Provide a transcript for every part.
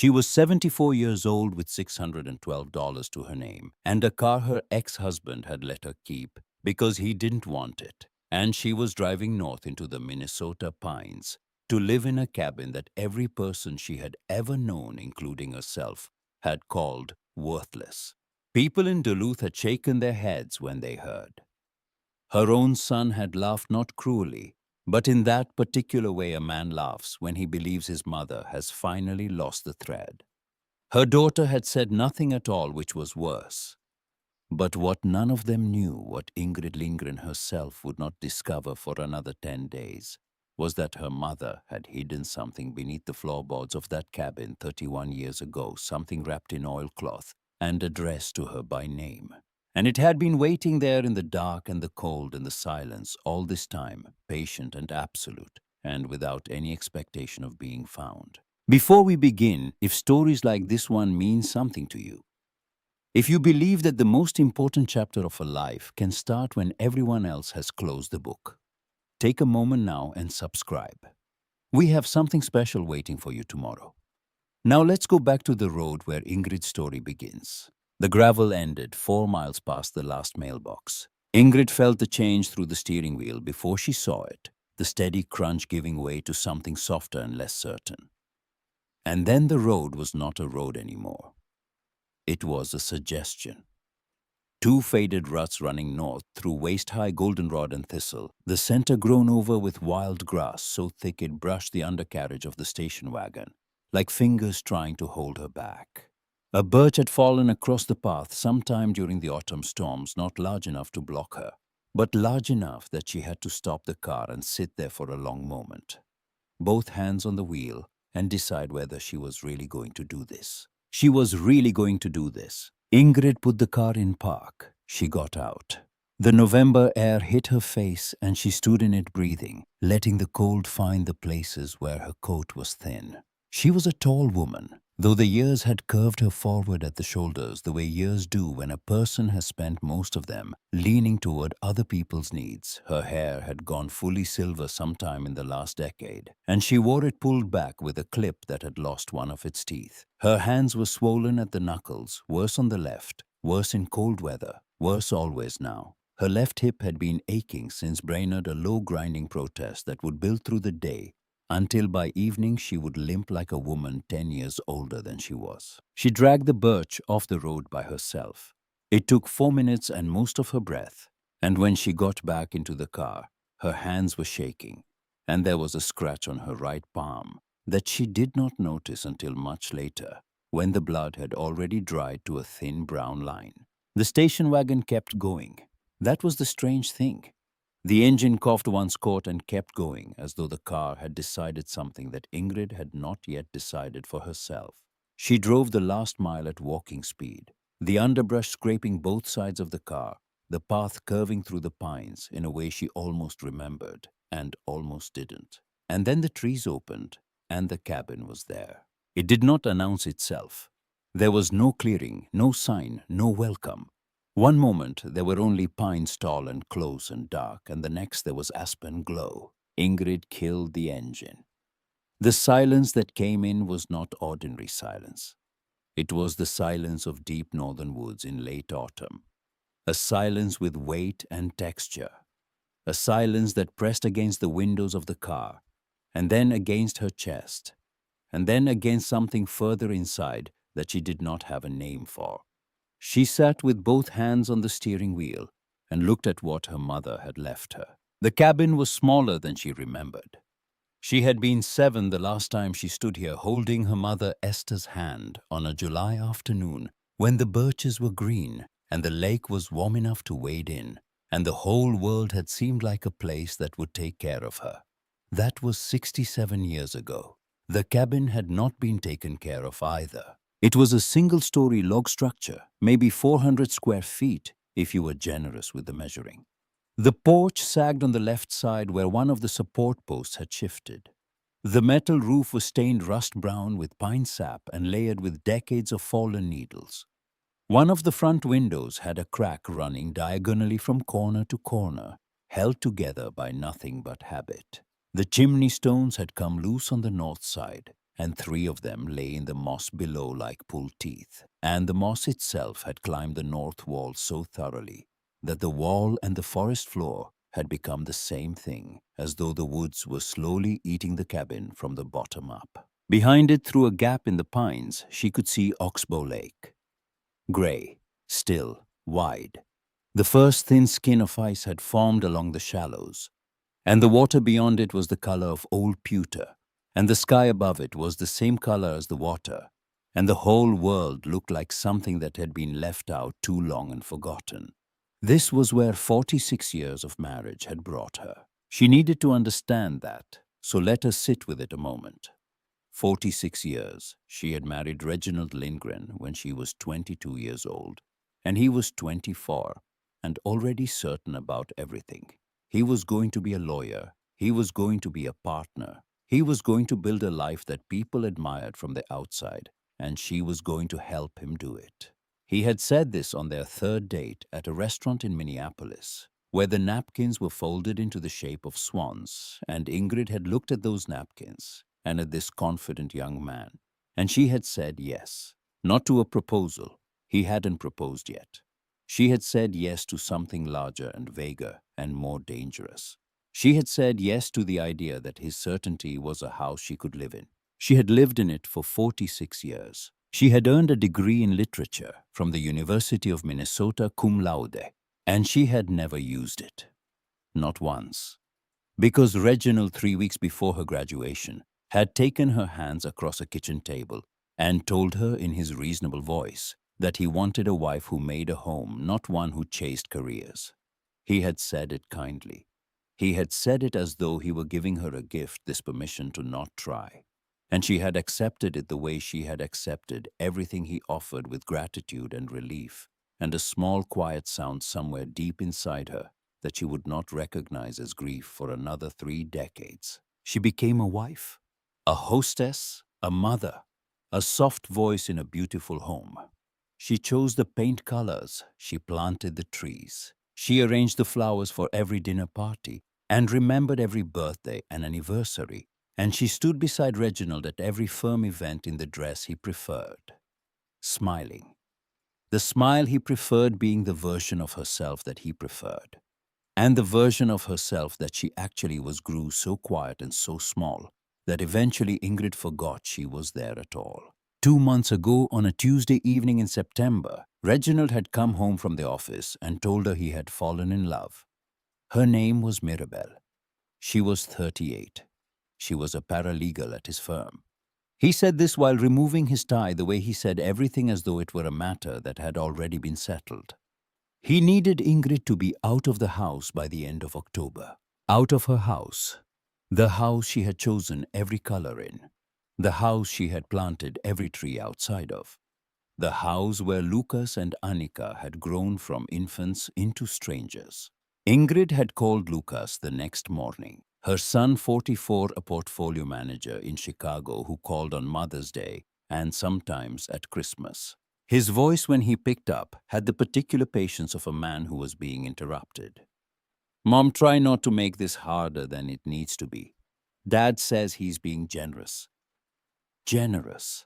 She was 74 years old with $612 to her name, and a car her ex-husband had let her keep because he didn't want it. And she was driving north into the Minnesota pines to live in a cabin that every person she had ever known, including herself, had called worthless. People in Duluth had shaken their heads when they heard. Her own son had laughed not cruelly, but in that particular way a man laughs when he believes his mother has finally lost the thread. Her daughter had said nothing at all, which was worse. But what none of them knew, what Ingrid Lindgren herself would not discover for another 10 days, was that her mother had hidden something beneath the floorboards of that cabin 31 years ago, something wrapped in oilcloth and addressed to her by name. And it had been waiting there in the dark and the cold and the silence all this time, patient and absolute, and without any expectation of being found. Before we begin, if stories like this one mean something to you, if you believe that the most important chapter of a life can start when everyone else has closed the book, take a moment now and subscribe. We have something special waiting for you tomorrow. Now let's go back to the road where Ingrid's story begins. The gravel ended 4 miles past the last mailbox. Ingrid felt the change through the steering wheel before she saw it, the steady crunch giving way to something softer and less certain. And then the road was not a road anymore. It was a suggestion. 2 faded ruts running north through waist-high goldenrod and thistle, the center grown over with wild grass so thick it brushed the undercarriage of the station wagon, like fingers trying to hold her back. A birch had fallen across the path sometime during the autumn storms, not large enough to block her, but large enough that she had to stop the car and sit there for a long moment, both hands on the wheel, and decide whether she was really going to do this. She was really going to do this. Ingrid put the car in park. She got out. The November air hit her face and she stood in it breathing, letting the cold find the places where her coat was thin. She was a tall woman, though the years had curved her forward at the shoulders the way years do when a person has spent most of them leaning toward other people's needs. Her hair had gone fully silver sometime in the last decade, and she wore it pulled back with a clip that had lost one of its teeth. Her hands were swollen at the knuckles, worse on the left, worse in cold weather, worse always now. Her left hip had been aching since Brainerd, a low grinding protest that would build through the day, until by evening she would limp like a woman 10 years older than she was. She dragged the birch off the road by herself. It took 4 minutes and most of her breath, and when she got back into the car, her hands were shaking, and there was a scratch on her right palm that she did not notice until much later, when the blood had already dried to a thin brown line. The station wagon kept going. That was the strange thing. The engine coughed once caught and kept going, as though the car had decided something that Ingrid had not yet decided for herself. She drove the last mile at walking speed, the underbrush scraping both sides of the car, the path curving through the pines in a way she almost remembered and almost didn't. And then the trees opened, and the cabin was there. It did not announce itself. There was no clearing, no sign, no welcome. One moment there were only pines tall and close and dark, and the next there was Aspen Glow. Ingrid killed the engine. The silence that came in was not ordinary silence. It was the silence of deep northern woods in late autumn. A silence with weight and texture. A silence that pressed against the windows of the car, and then against her chest, and then against something further inside that she did not have a name for. She sat with both hands on the steering wheel and looked at what her mother had left her. The cabin was smaller than she remembered. She had been 7 the last time she stood here holding her mother Esther's hand on a July afternoon when the birches were green and the lake was warm enough to wade in, and the whole world had seemed like a place that would take care of her. That was 67 years ago. The cabin had not been taken care of either. It was a single-story log structure, maybe 400 square feet if you were generous with the measuring. The porch sagged on the left side where one of the support posts had shifted. The metal roof was stained rust brown with pine sap and layered with decades of fallen needles. One of the front windows had a crack running diagonally from corner to corner, held together by nothing but habit. The chimney stones had come loose on the north side, and 3 of them lay in the moss below like pulled teeth. And the moss itself had climbed the north wall so thoroughly that the wall and the forest floor had become the same thing, as though the woods were slowly eating the cabin from the bottom up. Behind it, through a gap in the pines, she could see Oxbow Lake. Gray, still, wide. The first thin skin of ice had formed along the shallows, and the water beyond it was the color of old pewter, and the sky above it was the same color as the water, and the whole world looked like something that had been left out too long and forgotten. This was where 46 years of marriage had brought her. She needed to understand that, so let us sit with it a moment. 46 years. She had married Reginald Lindgren when she was 22 years old, and he was 24, and already certain about everything. He was going to be a lawyer. He was going to be a partner. He was going to build a life that people admired from the outside, and she was going to help him do it. He had said this on their third date at a restaurant in Minneapolis, where the napkins were folded into the shape of swans, and Ingrid had looked at those napkins and at this confident young man, and she had said yes, not to a proposal. He hadn't proposed yet. She had said yes to something larger and vaguer and more dangerous. She had said yes to the idea that his certainty was a house she could live in. She had lived in it for 46 years. She had earned a degree in literature from the University of Minnesota cum laude, and she had never used it. Not once. Because Reginald, 3 weeks before her graduation, had taken her hands across a kitchen table and told her in his reasonable voice that he wanted a wife who made a home, not one who chased careers. He had said it kindly. He had said it as though he were giving her a gift, this permission to not try. And she had accepted it the way she had accepted everything he offered, with gratitude and relief, and a small quiet sound somewhere deep inside her that she would not recognize as grief for another 3 decades. She became a wife, a hostess, a mother, a soft voice in a beautiful home. She chose the paint colors, she planted the trees, she arranged the flowers for every dinner party, and remembered every birthday and anniversary, and she stood beside Reginald at every firm event in the dress he preferred, smiling. The smile he preferred being the version of herself that he preferred, and the version of herself that she actually was grew so quiet and so small that eventually Ingrid forgot she was there at all. 2 months ago, on a Tuesday evening in September, Reginald had come home from the office and told her he had fallen in love. Her name was Mirabelle. She was 38. She was a paralegal at his firm. He said this while removing his tie, the way he said everything as though it were a matter that had already been settled. He needed Ingrid to be out of the house by the end of October. Out of her house. The house she had chosen every color in. The house she had planted every tree outside of. The house where Lucas and Annika had grown from infants into strangers. Ingrid had called Lucas the next morning. Her son, 44, a portfolio manager in Chicago who called on Mother's Day and sometimes at Christmas. His voice when he picked up had the particular patience of a man who was being interrupted. "Mom, try not to make this harder than it needs to be. Dad says he's being generous." Generous.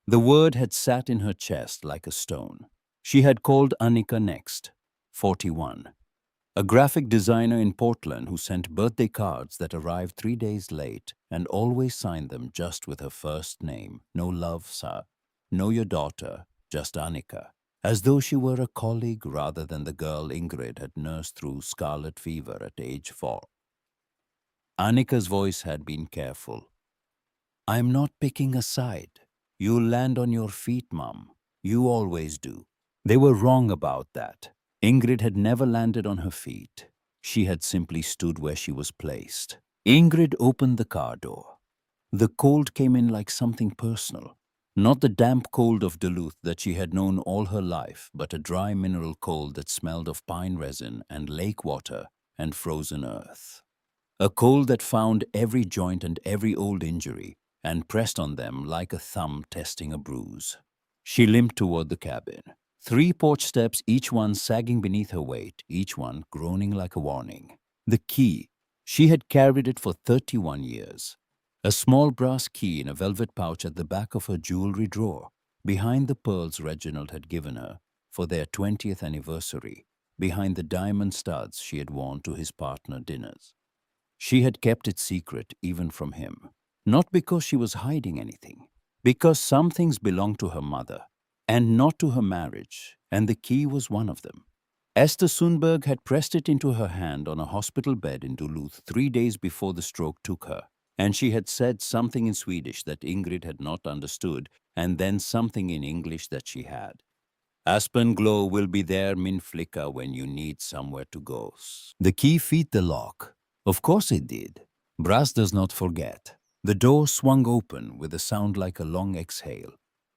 The word had sat in her chest like a stone. She had called Annika next, 41. A graphic designer in Portland who sent birthday cards that arrived 3 days late and always signed them just with her first name. No love, sir. No, your daughter. Just Annika. As though she were a colleague rather than the girl Ingrid had nursed through scarlet fever at age 4. Annika's voice had been careful. "I'm not picking a side. You'll land on your feet, Mom. You always do." They were wrong about that. Ingrid had never landed on her feet. She had simply stood where she was placed. Ingrid opened the car door. The cold came in like something personal. Not the damp cold of Duluth that she had known all her life, but a dry mineral cold that smelled of pine resin and lake water and frozen earth. A cold that found every joint and every old injury and pressed on them like a thumb testing a bruise. She limped toward the cabin. 3 porch steps, each one sagging beneath her weight, each one groaning like a warning. The key. She had carried it for 31 years. A small brass key in a velvet pouch at the back of her jewelry drawer, behind the pearls Reginald had given her for their 20th anniversary, behind the diamond studs she had worn to his partner dinners. She had kept it secret even from him, not because she was hiding anything, because some things belonged to her mother and not to her marriage, and the key was one of them. Esther Sundberg had pressed it into her hand on a hospital bed in Duluth 3 days before the stroke took her, and she had said something in Swedish that Ingrid had not understood, and then something in English that she had. Aspen Glow will be there, min flicka, when you need somewhere to go. The key fit the lock. Of course it did. Brass does not forget. The door swung open with a sound like a long exhale,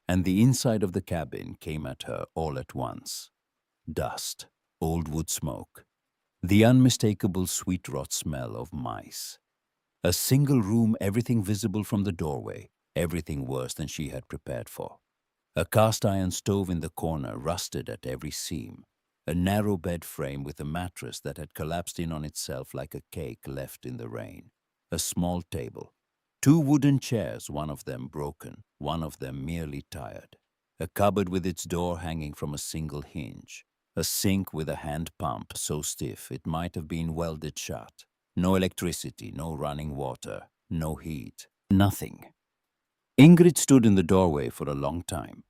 and the inside of the cabin came at her all at once. Dust, old wood smoke, the unmistakable sweet rot smell of mice. A single room, everything visible from the doorway, everything worse than she had prepared for. A cast-iron stove in the corner, rusted at every seam. A narrow bed frame with a mattress that had collapsed in on itself like a cake left in the rain. A small table. 2 wooden chairs, one of them broken, one of them merely tired. A cupboard with its door hanging from a single hinge. A sink with a hand pump so stiff it might have been welded shut. No electricity, no running water, no heat, nothing. Ingrid stood in the doorway for a long time.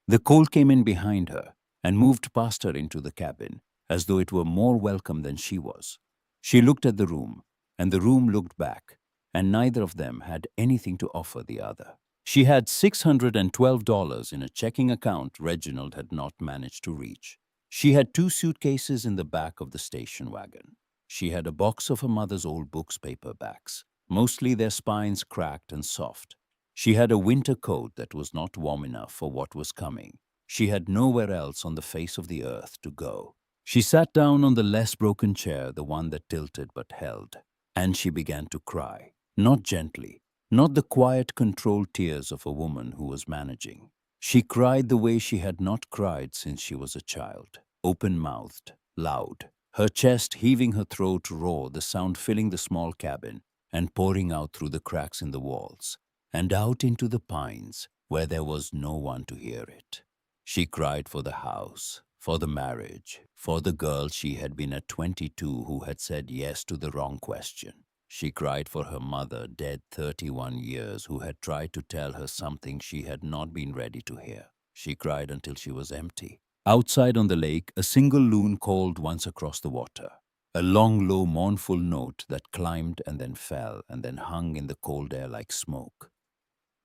The cold came in behind her and moved past her into the cabin, as though it were more welcome than she was. She looked at the room, and the room looked back, and neither of them had anything to offer the other. She had $612 in a checking account Reginald had not managed to reach. She had 2 suitcases in the back of the station wagon. She had a box of her mother's old books, paperbacks, mostly their spines cracked and soft. She had a winter coat that was not warm enough for what was coming. She had nowhere else on the face of the earth to go. She sat down on the less broken chair, the one that tilted but held, and she began to cry. Not gently, not the quiet, controlled tears of a woman who was managing. She cried the way she had not cried since she was a child, open-mouthed, loud, her chest heaving, her throat raw, the sound filling the small cabin and pouring out through the cracks in the walls, and out into the pines where there was no one to hear it. She cried for the house, for the marriage, for the girl she had been at 22 who had said yes to the wrong question. She cried for her mother, dead 31 years, who had tried to tell her something she had not been ready to hear. She cried until she was empty. Outside on the lake, a single loon called once across the water. A long, low, mournful note that climbed and then fell and then hung in the cold air like smoke.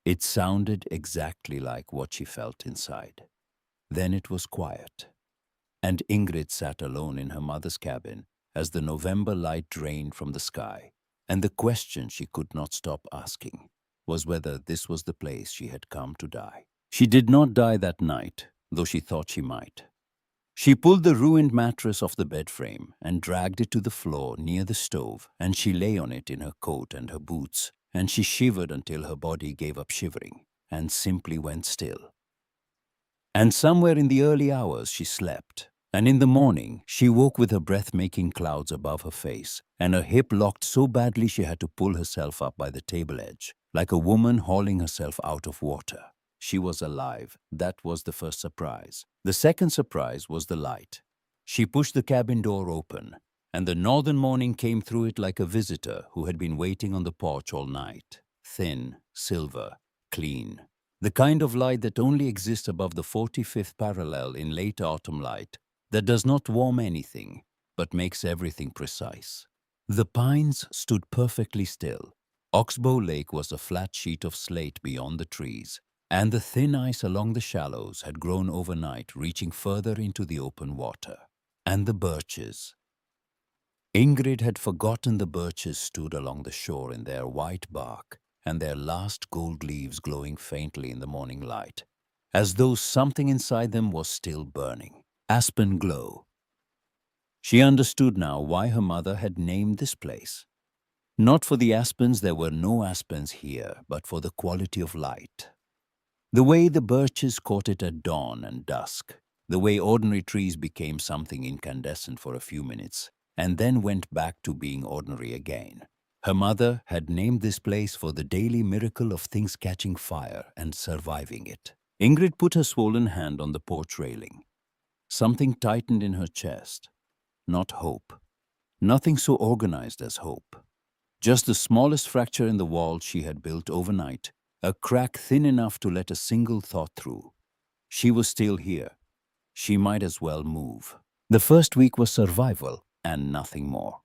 It sounded exactly like what she felt inside. Then it was quiet, and Ingrid sat alone in her mother's cabin as the November light drained from the sky, and the question she could not stop asking was whether this was the place she had come to die. She did not die that night, though she thought she might. She pulled the ruined mattress off the bed frame and dragged it to the floor near the stove, and she lay on it in her coat and her boots, and she shivered until her body gave up shivering and simply went still. And somewhere in the early hours she slept, and in the morning she woke with her breath-making clouds above her face, and her hip locked so badly she had to pull herself up by the table edge, like a woman hauling herself out of water. She was alive. That was the first surprise. The second surprise was the light. She pushed the cabin door open, and the northern morning came through it like a visitor who had been waiting on the porch all night. Thin, silver, clean. The kind of light that only exists above the 45th parallel in late autumn light, that does not warm anything, but makes everything precise. The pines stood perfectly still. Oxbow Lake was a flat sheet of slate beyond the trees, and the thin ice along the shallows had grown overnight, reaching further into the open water. And the birches. Ingrid had forgotten the birches stood along the shore in their white bark and their last gold leaves glowing faintly in the morning light, as though something inside them was still burning. Aspen Glow. She understood now why her mother had named this place. Not for the aspens, there were no aspens here, but for the quality of light. The way the birches caught it at dawn and dusk, the way ordinary trees became something incandescent for a few minutes, and then went back to being ordinary again. Her mother had named this place for the daily miracle of things catching fire and surviving it. Ingrid put her swollen hand on the porch railing. Something tightened in her chest. Not hope. Nothing so organized as hope. Just the smallest fracture in the wall she had built overnight, a crack thin enough to let a single thought through. She was still here. She might as well move. The first week was survival and nothing more.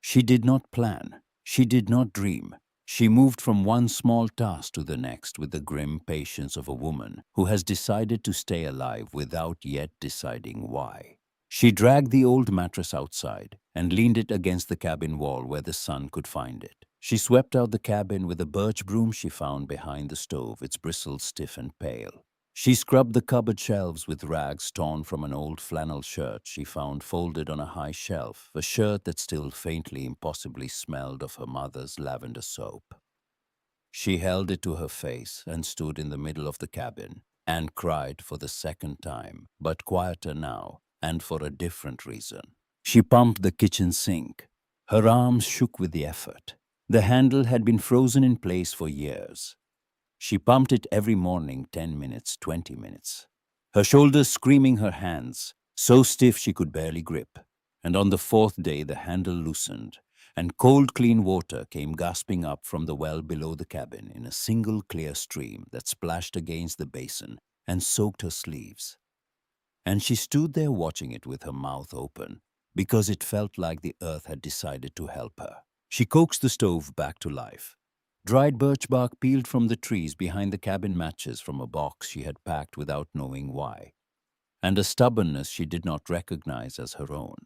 She did not plan. She did not dream. She moved from one small task to the next with the grim patience of a woman who has decided to stay alive without yet deciding why. She dragged the old mattress outside and leaned it against the cabin wall where the sun could find it. She swept out the cabin with a birch broom she found behind the stove, its bristles stiff and pale. She scrubbed the cupboard shelves with rags torn from an old flannel shirt she found folded on a high shelf, a shirt that still faintly, impossibly smelled of her mother's lavender soap. She held it to her face and stood in the middle of the cabin and cried for the second time, but quieter now, and for a different reason. She pumped the kitchen sink. Her arms shook with the effort. The handle had been frozen in place for years. She pumped it every morning, 10 minutes, 20 minutes. Her shoulders screaming, her hands, so stiff she could barely grip. And on the fourth day the handle loosened, and cold, clean water came gasping up from the well below the cabin in a single clear stream that splashed against the basin and soaked her sleeves. And she stood there watching it with her mouth open, because it felt like the earth had decided to help her. She coaxed the stove back to life. Dried birch bark peeled from the trees behind the cabin, matches from a box she had packed without knowing why, and a stubbornness she did not recognize as her own.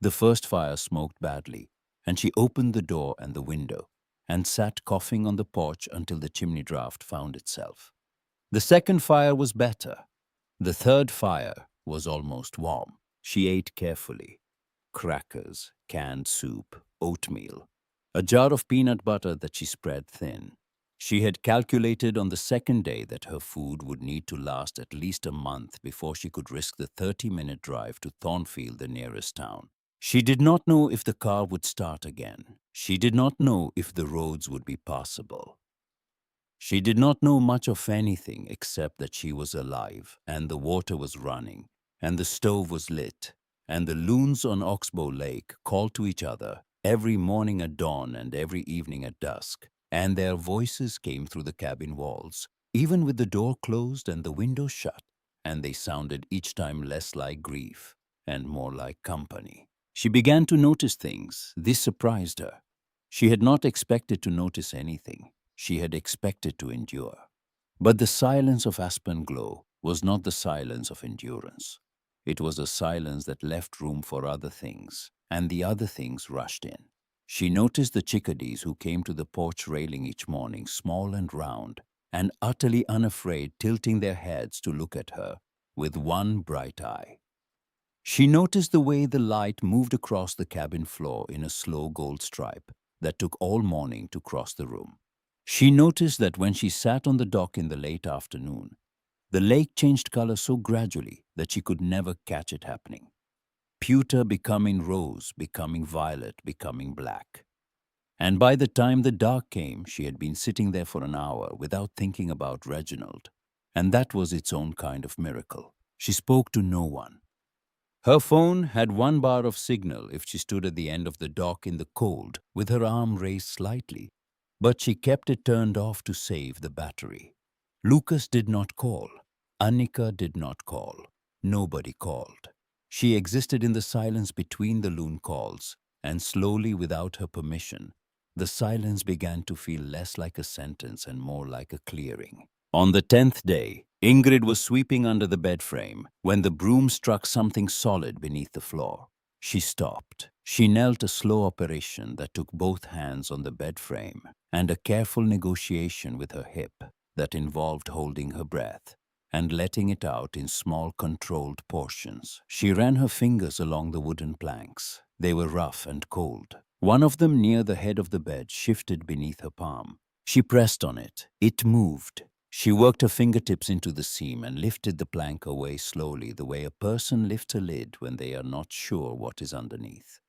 The first fire smoked badly, and she opened the door and the window and sat coughing on the porch until the chimney draught found itself. The second fire was better. The third fire was almost warm. She ate carefully. Crackers, canned soup, oatmeal, a jar of peanut butter that she spread thin. She had calculated on the second day that her food would need to last at least a month before she could risk the 30-minute drive to Thornfield, the nearest town. She did not know if the car would start again. She did not know if the roads would be passable. She did not know much of anything except that she was alive, and the water was running, and the stove was lit, and the loons on Oxbow Lake called to each other every morning at dawn and every evening at dusk, and their voices came through the cabin walls, even with the door closed and the window shut, and they sounded each time less like grief and more like company. She began to notice things. This surprised her. She had not expected to notice anything. She had expected to endure. But the silence of Aspen Glow was not the silence of endurance. It was a silence that left room for other things, and the other things rushed in. She noticed the chickadees who came to the porch railing each morning, small and round, and utterly unafraid, tilting their heads to look at her with one bright eye. She noticed the way the light moved across the cabin floor in a slow gold stripe that took all morning to cross the room. She noticed that when she sat on the dock in the late afternoon, the lake changed color so gradually that she could never catch it happening. Pewter becoming rose, becoming violet, becoming black. And by the time the dark came, she had been sitting there for an hour without thinking about Reginald. And that was its own kind of miracle. She spoke to no one. Her phone had one bar of signal if she stood at the end of the dock in the cold with her arm raised slightly, but she kept it turned off to save the battery. Lucas did not call. Annika did not call. Nobody called. She existed in the silence between the loon calls, and slowly, without her permission, the silence began to feel less like a sentence and more like a clearing. On the 10th day, Ingrid was sweeping under the bed frame when the broom struck something solid beneath the floor. She stopped. She knelt, a slow operation that took both hands on the bed frame and a careful negotiation with her hip that involved holding her breath and letting it out in small controlled portions. She ran her fingers along the wooden planks. They were rough and cold. One of them near the head of the bed shifted beneath her palm. She pressed on it. It moved. She worked her fingertips into the seam and lifted the plank away slowly, the way a person lifts a lid when they are not sure what is underneath.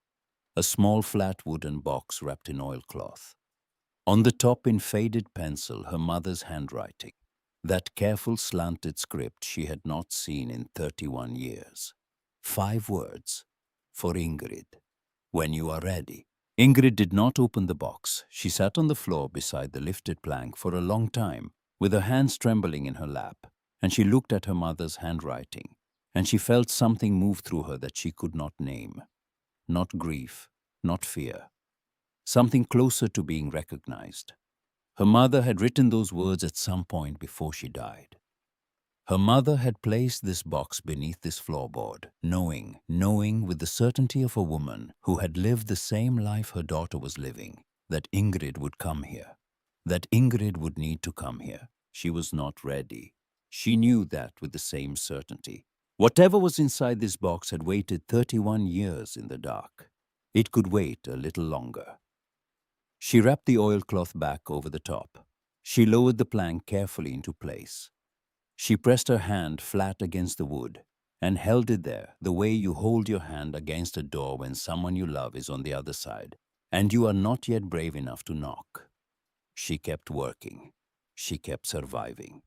a small flat wooden box wrapped in oilcloth. On the top, in faded pencil, her mother's handwriting, that careful slanted script she had not seen in 31 years. 5 words. For Ingrid. When you are ready. Ingrid did not open the box. She sat on the floor beside the lifted plank for a long time, with her hands trembling in her lap, and she looked at her mother's handwriting, and she felt something move through her that she could not name. Not grief, not fear. Something closer to being recognized. Her mother had written those words at some point before she died. Her mother had placed this box beneath this floorboard, knowing with the certainty of a woman who had lived the same life her daughter was living, that Ingrid would come here, that Ingrid would need to come here. She was not ready. She knew that with the same certainty. Whatever was inside this box had waited 31 years in the dark. It could wait a little longer. She wrapped the oilcloth back over the top. She lowered the plank carefully into place. She pressed her hand flat against the wood and held it there the way you hold your hand against a door when someone you love is on the other side and you are not yet brave enough to knock. She kept working. She kept surviving.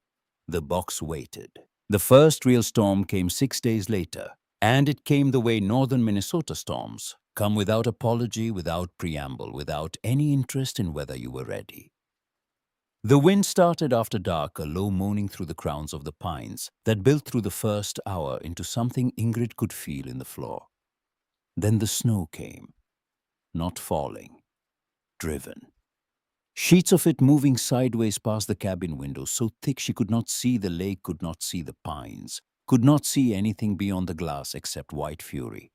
The box waited. The first real storm came 6 days later, and it came the way northern Minnesota storms come, without apology, without preamble, without any interest in whether you were ready. The wind started after dark, a low moaning through the crowns of the pines that built through the first hour into something Ingrid could feel in the floor. Then the snow came, not falling, driven. Sheets of it moving sideways past the cabin window, so thick she could not see the lake, could not see the pines, could not see anything beyond the glass except white fury.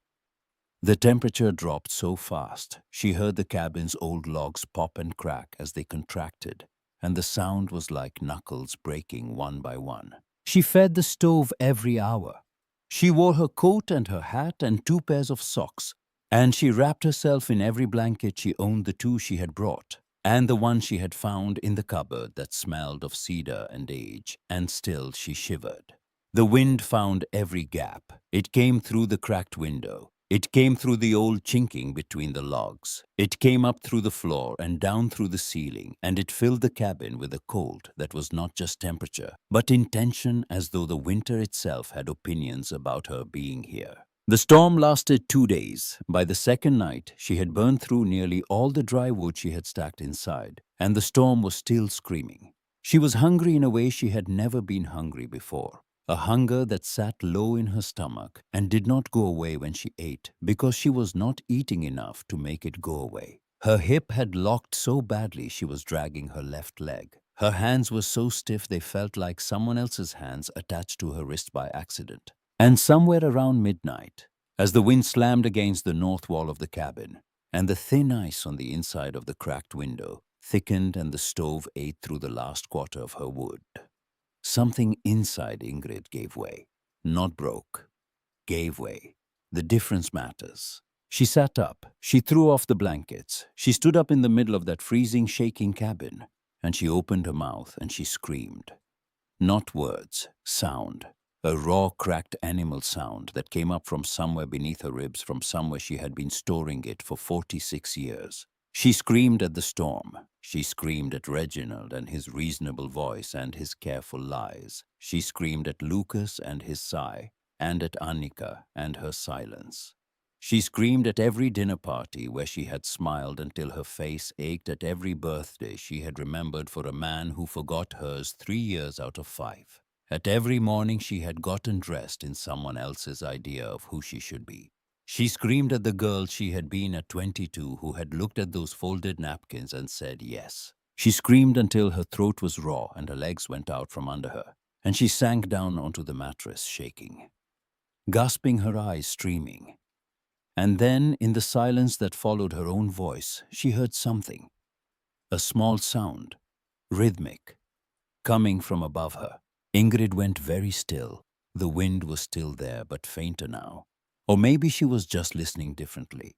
The temperature dropped so fast, she heard the cabin's old logs pop and crack as they contracted, and the sound was like knuckles breaking one by one. She fed the stove every hour. She wore her coat and her hat and 2 pairs of socks, and she wrapped herself in every blanket she owned, the 2 she had brought, and the one she had found in the cupboard that smelled of cedar and age, and still she shivered. The wind found every gap. It came through the cracked window. It came through the old chinking between the logs. It came up through the floor and down through the ceiling, and it filled the cabin with a cold that was not just temperature, but intention, as though the winter itself had opinions about her being here. The storm lasted 2 days. By the second night, she had burned through nearly all the dry wood she had stacked inside, and the storm was still screaming. She was hungry in a way she had never been hungry before. A hunger that sat low in her stomach and did not go away when she ate, because she was not eating enough to make it go away. Her hip had locked so badly she was dragging her left leg. Her hands were so stiff they felt like someone else's hands attached to her wrist by accident. And somewhere around midnight, as the wind slammed against the north wall of the cabin, and the thin ice on the inside of the cracked window thickened and the stove ate through the last quarter of her wood, something inside Ingrid gave way. Not broke. Gave way. The difference matters. She sat up. She threw off the blankets. She stood up in the middle of that freezing, shaking cabin, and she opened her mouth and she screamed. Not words, sound. A raw, cracked animal sound that came up from somewhere beneath her ribs, from somewhere she had been storing it for 46 years. She screamed at the storm. She screamed at Reginald and his reasonable voice and his careful lies. She screamed at Lucas and his sigh, and at Annika and her silence. She screamed at every dinner party where she had smiled until her face ached, at every birthday she had remembered for a man who forgot hers 3 years out of 5. At every morning she had gotten dressed in someone else's idea of who she should be. She screamed at the girl she had been at 22 who had looked at those folded napkins and said yes. She screamed until her throat was raw and her legs went out from under her, and she sank down onto the mattress, shaking, gasping, her eyes streaming. And then, in the silence that followed her own voice, she heard something. A small sound, rhythmic, coming from above her. Ingrid went very still. The wind was still there, but fainter now. Or maybe she was just listening differently.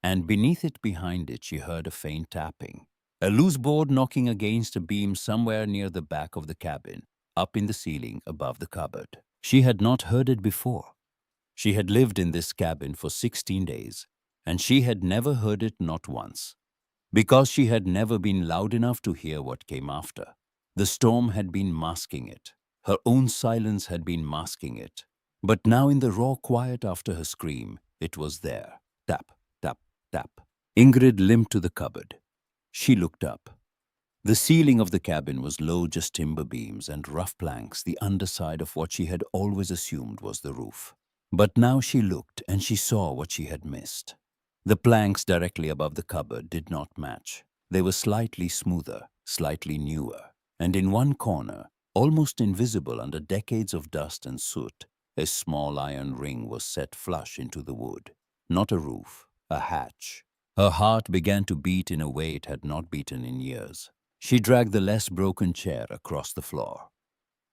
And beneath it, behind it, she heard a faint tapping. A loose board knocking against a beam somewhere near the back of the cabin, up in the ceiling above the cupboard. She had not heard it before. She had lived in this cabin for 16 days, and she had never heard it, not once, because she had never been loud enough to hear what came after. The storm had been masking it. Her own silence had been masking it. But now in the raw quiet after her scream, it was there. Tap, tap, tap. Ingrid limped to the cupboard. She looked up. The ceiling of the cabin was low, just timber beams and rough planks, the underside of what she had always assumed was the roof. But now she looked and she saw what she had missed. The planks directly above the cupboard did not match. They were slightly smoother, slightly newer, and in one corner, almost invisible under decades of dust and soot, a small iron ring was set flush into the wood. Not a roof, a hatch. Her heart began to beat in a way it had not beaten in years. She dragged the less broken chair across the floor.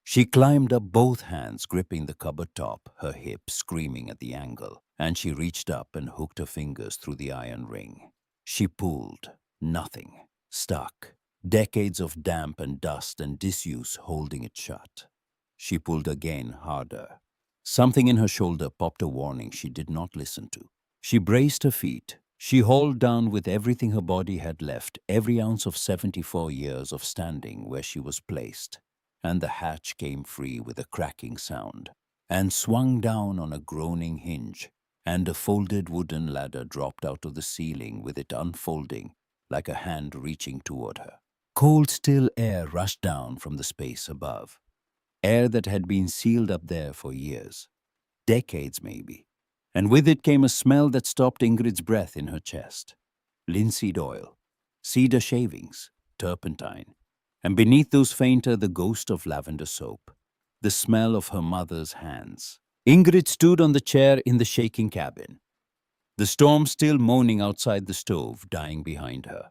She climbed up, both hands gripping the cupboard top, her hips screaming at the angle, and she reached up and hooked her fingers through the iron ring. She pulled. Nothing. Stuck. Decades of damp and dust and disuse holding it shut. She pulled again, harder. Something in her shoulder popped a warning she did not listen to. She braced her feet. She hauled down with everything her body had left, every ounce of 74 years of standing where she was placed, and the hatch came free with a cracking sound, and swung down on a groaning hinge, and a folded wooden ladder dropped out of the ceiling with it unfolding like a hand reaching toward her. Cold, still air rushed down from the space above, air that had been sealed up there for years, decades maybe. And with it came a smell that stopped Ingrid's breath in her chest. Linseed oil, cedar shavings, turpentine, and beneath those fainter the ghost of lavender soap, the smell of her mother's hands. Ingrid stood on the chair in the shaking cabin, the storm still moaning outside the stove, dying behind her.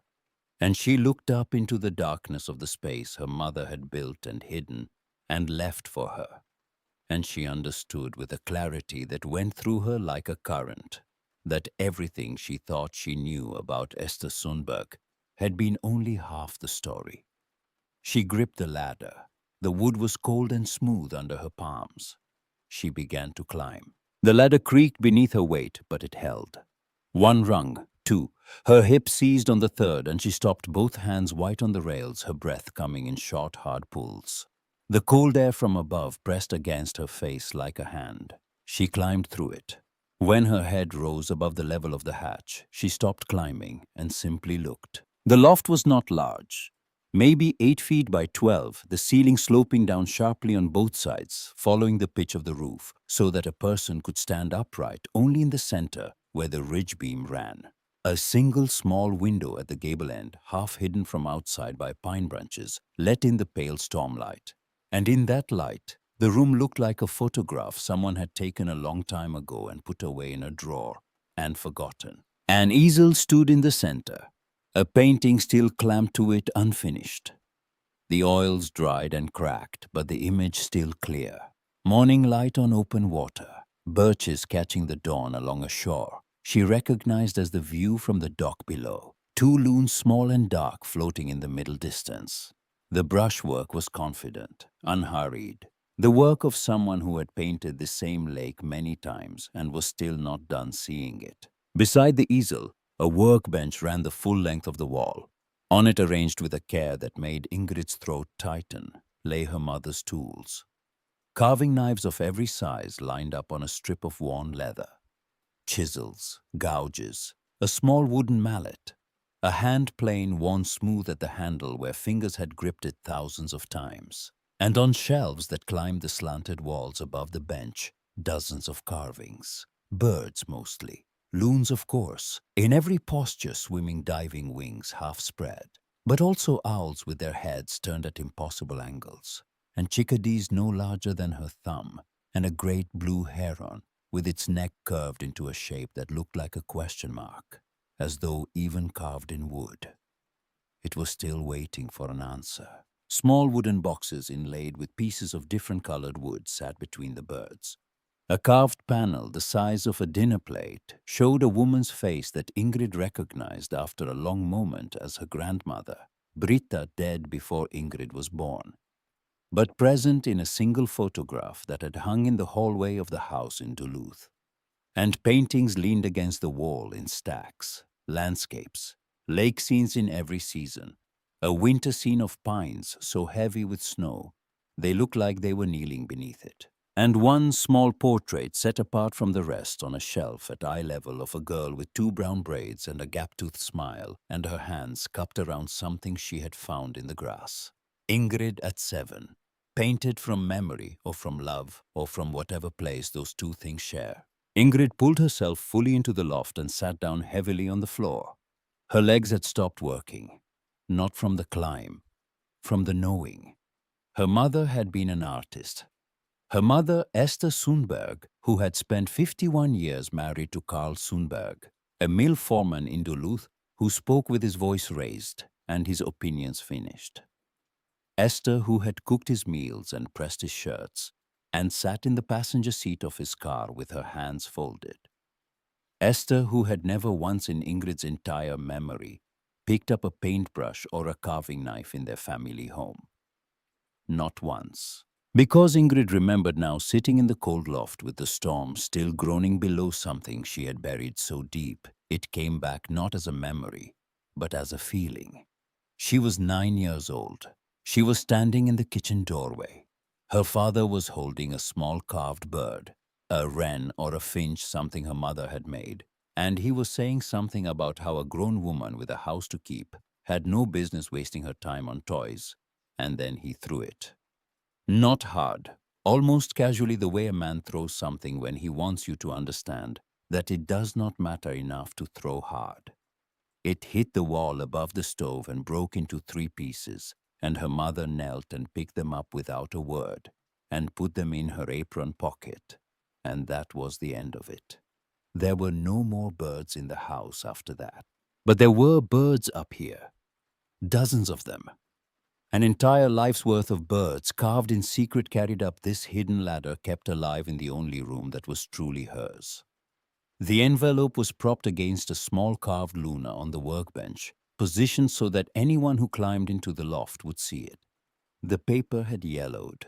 And she looked up into the darkness of the space her mother had built and hidden and left for her. And she understood with a clarity that went through her like a current that everything she thought she knew about Esther Sundberg had been only half the story. She gripped the ladder. The wood was cold and smooth under her palms. She began to climb. The ladder creaked beneath her weight, but it held. One rung, two. Her hip seized on the third, and she stopped, both hands white on the rails, her breath coming in short, hard pulls. The cold air from above pressed against her face like a hand. She climbed through it. When her head rose above the level of the hatch, she stopped climbing and simply looked. The loft was not large. Maybe 8 feet by 12, the ceiling sloping down sharply on both sides, following the pitch of the roof, so that a person could stand upright only in the center where the ridge beam ran. A single small window at the gable end, half hidden from outside by pine branches, let in the pale stormlight. And in that light, the room looked like a photograph someone had taken a long time ago and put away in a drawer and forgotten. An easel stood in the center, a painting still clamped to it unfinished. The oils dried and cracked, but the image still clear. Morning light on open water, birches catching the dawn along a shore she recognized as the view from the dock below. 2 loons, small and dark, floating in the middle distance. The brushwork was confident, unhurried, the work of someone who had painted the same lake many times and was still not done seeing it. Beside the easel, a workbench ran the full length of the wall. On it, arranged with a care that made Ingrid's throat tighten, lay her mother's tools. Carving knives of every size lined up on a strip of worn leather. Chisels, gouges, a small wooden mallet, a hand plane worn smooth at the handle where fingers had gripped it thousands of times. And on shelves that climbed the slanted walls above the bench, dozens of carvings. Birds mostly. Loons, of course, in every posture swimming diving wings half spread. But also owls with their heads turned at impossible angles, and chickadees no larger than her thumb, and a great blue heron with its neck curved into a shape that looked like a question mark, as though even carved in wood. It was still waiting for an answer. Small wooden boxes inlaid with pieces of different colored wood sat between the birds. A carved panel the size of a dinner plate showed a woman's face that Ingrid recognized after a long moment as her grandmother, Britta, dead before Ingrid was born, but present in a single photograph that had hung in the hallway of the house in Duluth. and paintings leaned against the wall in stacks, landscapes, lake scenes in every season, a winter scene of pines so heavy with snow they looked like they were kneeling beneath it, and one small portrait set apart from the rest on a shelf at eye level of a girl with two brown braids and a gap-toothed smile and her hands cupped around something she had found in the grass. Ingrid at 7, painted from memory or from love or from whatever place those two things share. Ingrid pulled herself fully into the loft and sat down heavily on the floor. Her legs had stopped working, not from the climb, from the knowing. Her mother had been an artist. Her mother, Esther Sundberg, who had spent 51 years married to Carl Sundberg, a mill foreman in Duluth who spoke with his voice raised and his opinions finished. Esther, who had cooked his meals and pressed his shirts and sat in the passenger seat of his car with her hands folded. Esther, who had never once in Ingrid's entire memory picked up a paintbrush or a carving knife in their family home. Not once. Because Ingrid remembered now sitting in the cold loft with the storm still groaning below something she had buried so deep, it came back not as a memory, but as a feeling. She was 9 years old. She was standing in the kitchen doorway. Her father was holding a small carved bird, a wren or a finch, something her mother had made, and he was saying something about how a grown woman with a house to keep had no business wasting her time on toys, and then he threw it. Not hard, almost casually, the way a man throws something when he wants you to understand that it does not matter enough to throw hard. It hit the wall above the stove and broke into 3 pieces, and her mother knelt and picked them up without a word and put them in her apron pocket, and that was the end of it. There were no more birds in the house after that. But there were birds up here, dozens of them. An entire life's worth of birds carved in secret carried up this hidden ladder kept alive in the only room that was truly hers. The envelope was propped against a small carved luna on the workbench, positioned so that anyone who climbed into the loft would see it. The paper had yellowed.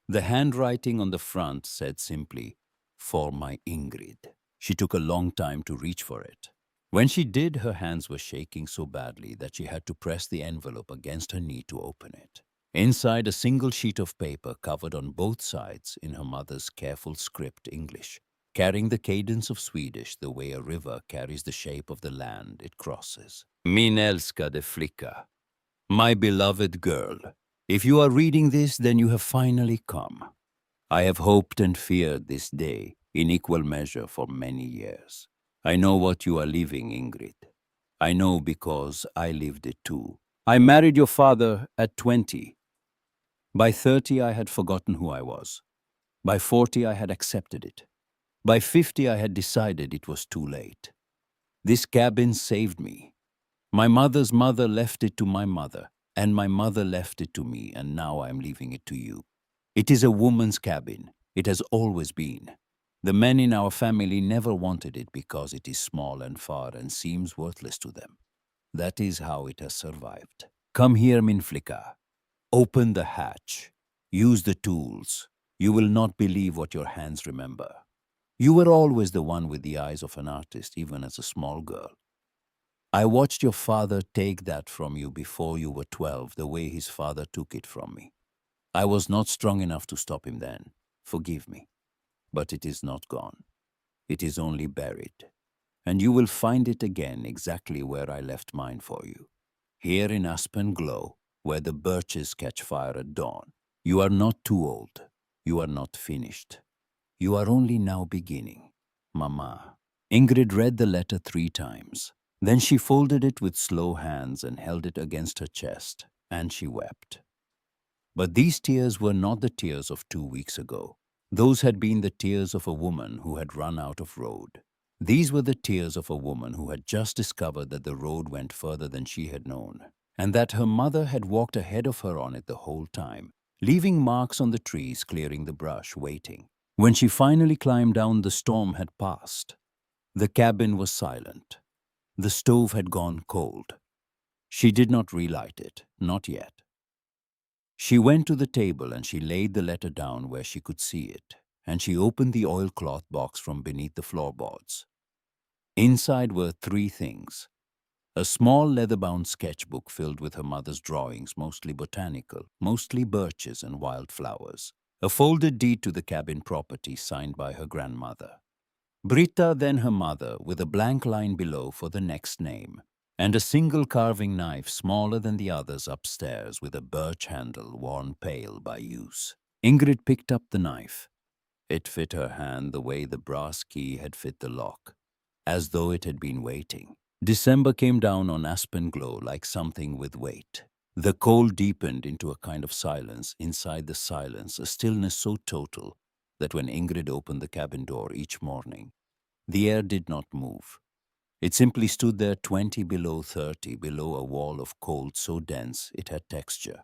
The handwriting on the front said simply, "For my Ingrid." She took a long time to reach for it. When she did, her hands were shaking so badly that she had to press the envelope against her knee to open it. Inside, a single sheet of paper covered on both sides in her mother's careful script English, carrying the cadence of Swedish the way a river carries the shape of the land it crosses. Min älskade flicka, my beloved girl, if you are reading this, then you have finally come. I have hoped and feared this day in equal measure for many years. I know what you are living, Ingrid. I know because I lived it too. I married your father at 20. By 30, I had forgotten who I was. By 40, I had accepted it. By 50, I had decided it was too late. This cabin saved me. My mother's mother left it to my mother, and my mother left it to me, and now I am leaving it to you. It is a woman's cabin. It has always been. The men in our family never wanted it because it is small and far and seems worthless to them. That is how it has survived. Come here, min flicka. Open the hatch. Use the tools. You will not believe what your hands remember. You were always the one with the eyes of an artist, even as a small girl. I watched your father take that from you before you were 12, the way his father took it from me. I was not strong enough to stop him then. Forgive me. But it is not gone. It is only buried. And you will find it again exactly where I left mine for you. Here in Aspen Glow, where the birches catch fire at dawn. You are not too old. You are not finished. You are only now beginning. Mama. Ingrid read the letter 3 times. Then she folded it with slow hands and held it against her chest, and she wept. But these tears were not the tears of 2 weeks ago. Those had been the tears of a woman who had run out of road. These were the tears of a woman who had just discovered that the road went further than she had known, and that her mother had walked ahead of her on it the whole time, leaving marks on the trees, clearing the brush, waiting. When she finally climbed down, the storm had passed. The cabin was silent. The stove had gone cold. She did not relight it, not yet. She went to the table and she laid the letter down where she could see it, and she opened the oilcloth box from beneath the floorboards. Inside were three things: a small leather-bound sketchbook filled with her mother's drawings, mostly botanical, mostly birches and wildflowers, a folded deed to the cabin property signed by her grandmother, Britta, then her mother, with a blank line below for the next name, and a single carving knife smaller than the others upstairs with a birch handle worn pale by use. Ingrid picked up the knife. It fit her hand the way the brass key had fit the lock, as though it had been waiting. December came down on Aspen Glow like something with weight. The cold deepened into a kind of silence. Inside the silence, a stillness so total that when Ingrid opened the cabin door each morning, the air did not move. It simply stood there 20 below 30, below a wall of cold so dense it had texture.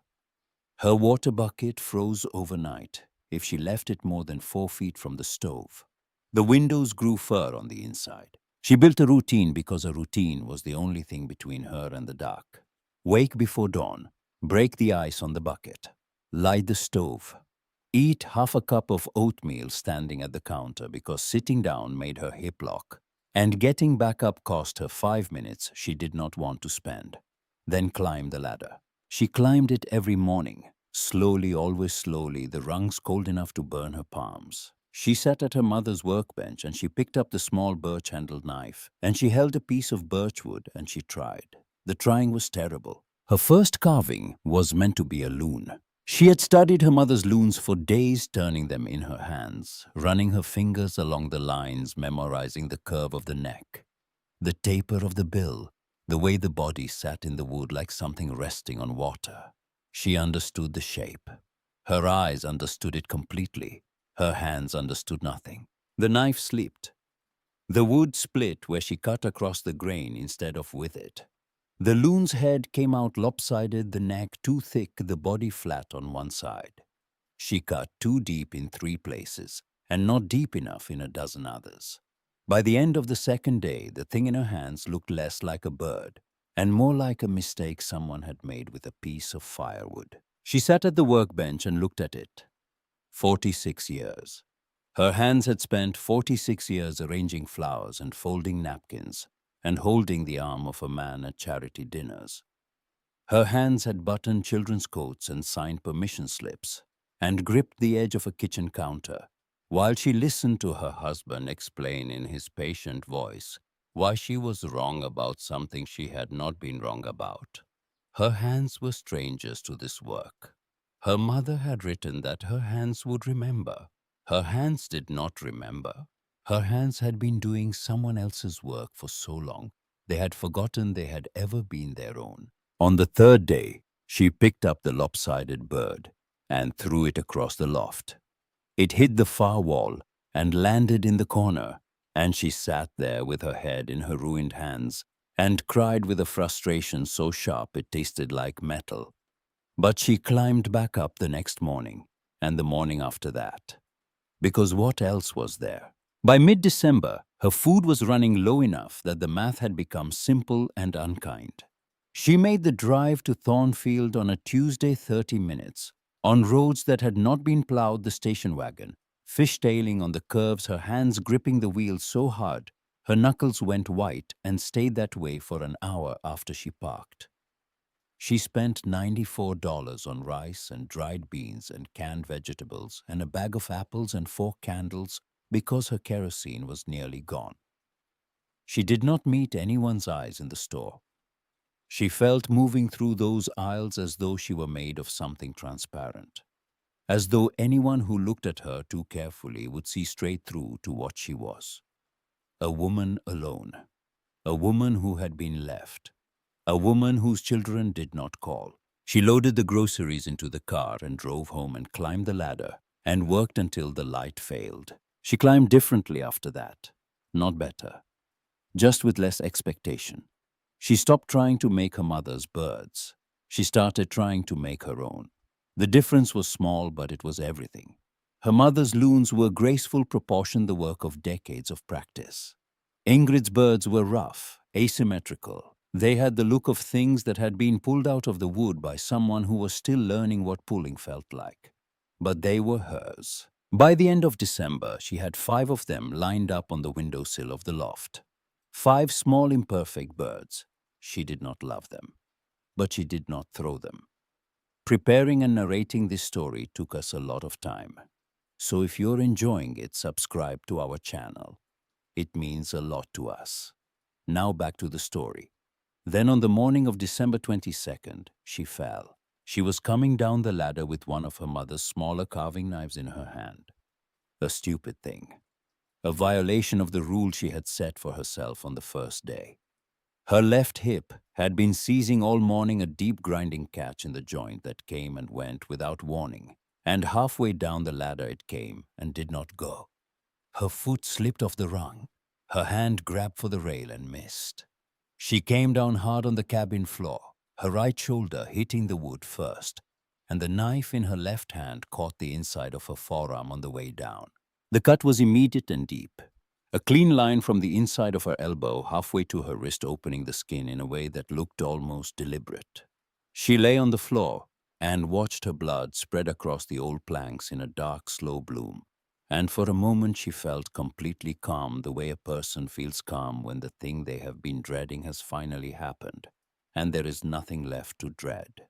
Her water bucket froze overnight if she left it more than 4 feet from the stove. The windows grew fur on the inside. She built a routine because a routine was the only thing between her and the dark. Wake before dawn, break the ice on the bucket, light the stove, eat half a cup of oatmeal standing at the counter because sitting down made her hip lock, and getting back up cost her 5 minutes she did not want to spend. Then climb the ladder. She climbed it every morning, slowly, always slowly, the rungs cold enough to burn her palms. She sat at her mother's workbench and she picked up the small birch-handled knife, and she held a piece of birchwood and she tried. The trying was terrible. Her first carving was meant to be a loon. She had studied her mother's looms for days, turning them in her hands, running her fingers along the lines, memorizing the curve of the neck, the taper of the bill, the way the body sat in the wood like something resting on water. She understood the shape. Her eyes understood it completely. Her hands understood nothing. The knife slipped. The wood split where she cut across the grain instead of with it. The loon's head came out lopsided, the neck too thick, the body flat on one side. She cut too deep in 3 places, and not deep enough in a dozen others. By the end of the second day, the thing in her hands looked less like a bird and more like a mistake someone had made with a piece of firewood. She sat at the workbench and looked at it. 46 years. Her hands had spent 46 years arranging flowers and folding napkins and holding the arm of a man at charity dinners. Her hands had buttoned children's coats and signed permission slips and gripped the edge of a kitchen counter while she listened to her husband explain in his patient voice why she was wrong about something she had not been wrong about. Her hands were strangers to this work. Her mother had written that her hands would remember. Her hands did not remember. Her hands had been doing someone else's work for so long, they had forgotten they had ever been their own. On the third day, she picked up the lopsided bird and threw it across the loft. It hit the far wall and landed in the corner, and she sat there with her head in her ruined hands and cried with a frustration so sharp it tasted like metal. But she climbed back up the next morning and the morning after that. Because what else was there? By mid-December, her food was running low enough that the math had become simple and unkind. She made the drive to Thornfield on a Tuesday 30 minutes, on roads that had not been plowed, the station wagon, fishtailing on the curves, her hands gripping the wheel so hard, her knuckles went white and stayed that way for an hour after she parked. She spent $94 on rice and dried beans and canned vegetables and a bag of apples and 4 candles because her kerosene was nearly gone. She did not meet anyone's eyes in the store. She felt moving through those aisles as though she were made of something transparent, as though anyone who looked at her too carefully would see straight through to what she was. A woman alone, a woman who had been left, a woman whose children did not call. She loaded the groceries into the car and drove home and climbed the ladder and worked until the light failed. She climbed differently after that, not better, just with less expectation. She stopped trying to make her mother's birds. She started trying to make her own. The difference was small, but it was everything. Her mother's looms were graceful proportion, the work of decades of practice. Ingrid's birds were rough, asymmetrical. They had the look of things that had been pulled out of the wood by someone who was still learning what pulling felt like. But they were hers. By the end of December, she had 5 of them lined up on the windowsill of the loft. 5 small imperfect birds. She did not love them, but she did not throw them. Preparing and narrating this story took us a lot of time. So if you're enjoying it, subscribe to our channel. It means a lot to us. Now back to the story. Then on the morning of December 22nd, she fell. She was coming down the ladder with one of her mother's smaller carving knives in her hand. A stupid thing. A violation of the rule she had set for herself on the first day. Her left hip had been seizing all morning a deep grinding catch in the joint that came and went without warning, and halfway down the ladder it came and did not go. Her foot slipped off the rung. Her hand grabbed for the rail and missed. She came down hard on the cabin floor, her right shoulder hitting the wood first, and the knife in her left hand caught the inside of her forearm on the way down. The cut was immediate and deep. A clean line from the inside of her elbow halfway to her wrist, opening the skin in a way that looked almost deliberate. She lay on the floor and watched her blood spread across the old planks in a dark, slow bloom. And for a moment she felt completely calm, the way a person feels calm when the thing they have been dreading has finally happened, and there is nothing left to dread.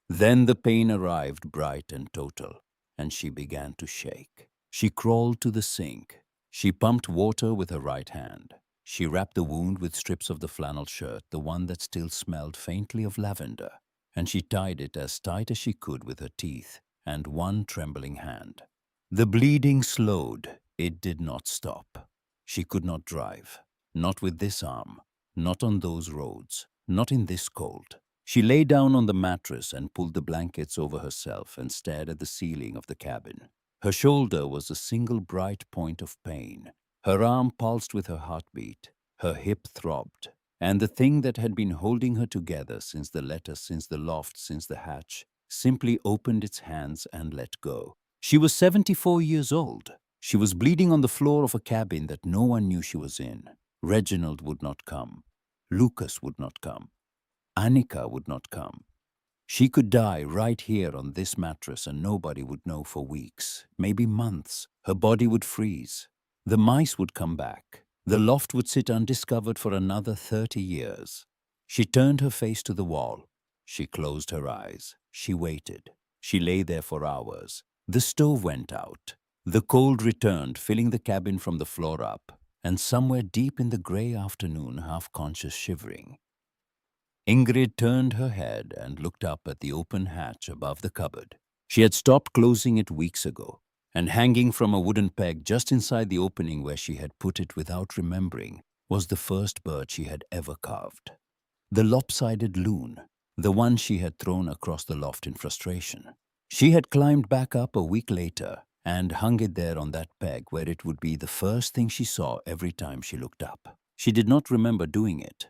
Then the pain arrived bright and total, and she began to shake. She crawled to the sink. She pumped water with her right hand. She wrapped the wound with strips of the flannel shirt, the one that still smelled faintly of lavender, and she tied it as tight as she could with her teeth and one trembling hand. The bleeding slowed. It did not stop. She could not drive. Not with this arm. Not on those roads. Not in this cold. She lay down on the mattress and pulled the blankets over herself and stared at the ceiling of the cabin. Her shoulder was a single bright point of pain. Her arm pulsed with her heartbeat. Her hip throbbed. And the thing that had been holding her together since the letter, since the loft, since the hatch, simply opened its hands and let go. She was 74 years old. She was bleeding on the floor of a cabin that no one knew she was in. Reginald would not come. Lucas would not come. Annika would not come. She could die right here on this mattress and nobody would know for weeks, maybe months. Her body would freeze. The mice would come back. The loft would sit undiscovered for another 30 years. She turned her face to the wall. She closed her eyes. She waited. She lay there for hours. The stove went out. The cold returned, filling the cabin from the floor up, and somewhere deep in the gray afternoon, half-conscious shivering, Ingrid turned her head and looked up at the open hatch above the cupboard. She had stopped closing it weeks ago, and hanging from a wooden peg just inside the opening where she had put it without remembering was the first bird she had ever carved. The lopsided loon, the one she had thrown across the loft in frustration. She had climbed back up a week later and hung it there on that peg where it would be the first thing she saw every time she looked up. She did not remember doing it.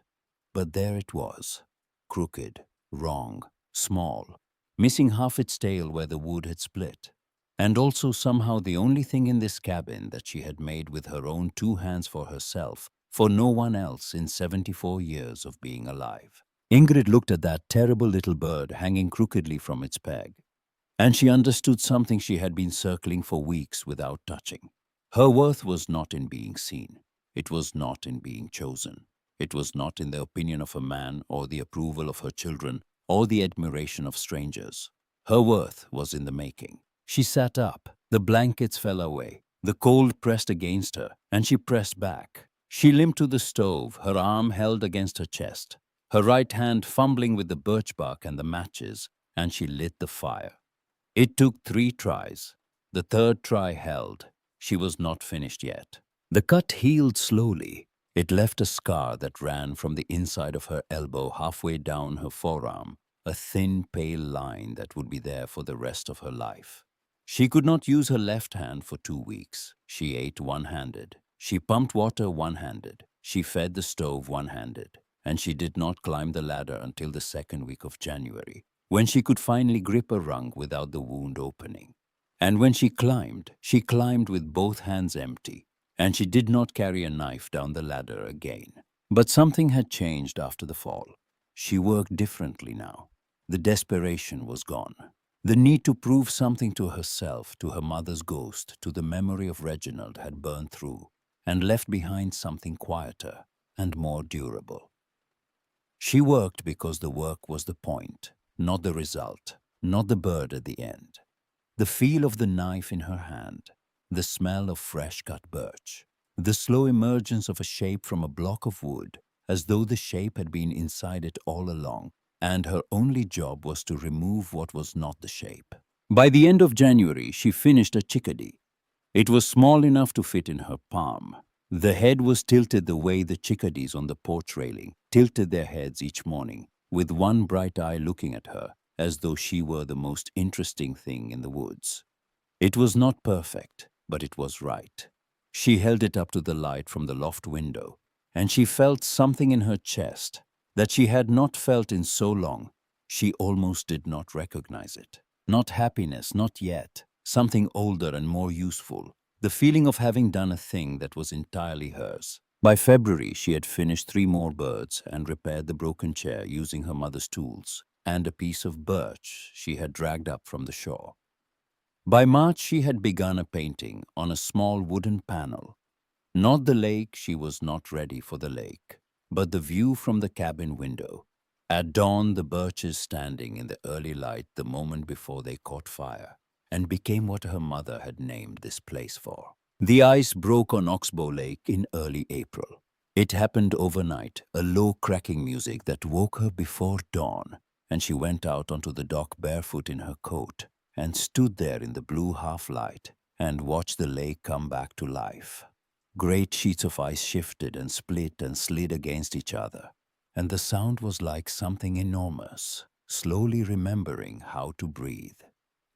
But there it was, crooked, wrong, small, missing half its tail where the wood had split. And also somehow the only thing in this cabin that she had made with her own 2 hands for herself, for no one else in 74 years of being alive. Ingrid looked at that terrible little bird hanging crookedly from its peg, and she understood something she had been circling for weeks without touching. Her worth was not in being seen. It was not in being chosen. It was not in the opinion of a man or the approval of her children or the admiration of strangers. Her worth was in the making. She sat up. The blankets fell away. The cold pressed against her, and she pressed back. She limped to the stove, her arm held against her chest, her right hand fumbling with the birch bark and the matches, and she lit the fire. It took 3 tries. The 3rd try held. She was not finished yet. The cut healed slowly. It left a scar that ran from the inside of her elbow halfway down her forearm, a thin, pale line that would be there for the rest of her life. She could not use her left hand for 2 weeks. She ate one-handed. She pumped water one-handed. She fed the stove one-handed. And she did not climb the ladder until the 2nd week of January, when she could finally grip a rung without the wound opening. And when she climbed with both hands empty. And she did not carry a knife down the ladder again. But something had changed after the fall. She worked differently now. The desperation was gone. The need to prove something to herself, to her mother's ghost, to the memory of Reginald had burned through and left behind something quieter and more durable. She worked because the work was the point, not the result, not the bird at the end. The feel of the knife in her hand, the smell of fresh cut birch, the slow emergence of a shape from a block of wood, as though the shape had been inside it all along, and her only job was to remove what was not the shape. By the end of January, she finished a chickadee. It was small enough to fit in her palm. The head was tilted the way the chickadees on the porch railing tilted their heads each morning, with one bright eye looking at her, as though she were the most interesting thing in the woods. It was not perfect, but it was right. She held it up to the light from the loft window, and she felt something in her chest that she had not felt in so long. She almost did not recognize it. Not happiness, not yet. Something older and more useful. The feeling of having done a thing that was entirely hers. By February, she had finished 3 more birds and repaired the broken chair using her mother's tools and a piece of birch she had dragged up from the shore. By March, she had begun a painting on a small wooden panel. Not the lake, she was not ready for the lake, but the view from the cabin window. At dawn, the birches standing in the early light the moment before they caught fire and became what her mother had named this place for. The ice broke on Oxbow Lake in early April. It happened overnight, a low cracking music that woke her before dawn, and she went out onto the dock barefoot in her coat and stood there in the blue half-light and watched the lake come back to life. Great sheets of ice shifted and split and slid against each other, and the sound was like something enormous, slowly remembering how to breathe.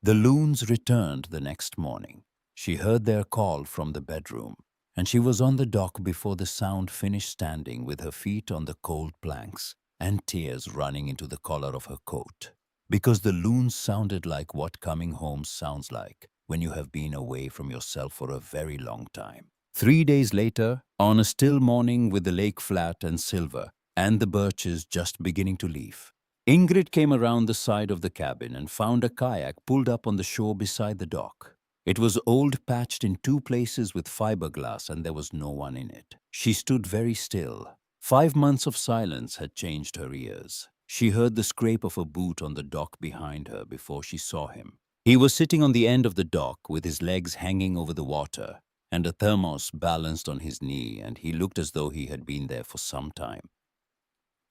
The loons returned the next morning. She heard their call from the bedroom, and she was on the dock before the sound finished, standing with her feet on the cold planks and tears running into the collar of her coat. Because the loons sounded like what coming home sounds like when you have been away from yourself for a very long time. 3 days later, on a still morning with the lake flat and silver and the birches just beginning to leaf, Ingrid came around the side of the cabin and found a kayak pulled up on the shore beside the dock. It was old, patched in 2 places with fiberglass, and there was no one in it. She stood very still. 5 months of silence had changed her ears. She heard the scrape of a boot on the dock behind her before she saw him. He was sitting on the end of the dock with his legs hanging over the water and a thermos balanced on his knee, and he looked as though he had been there for some time.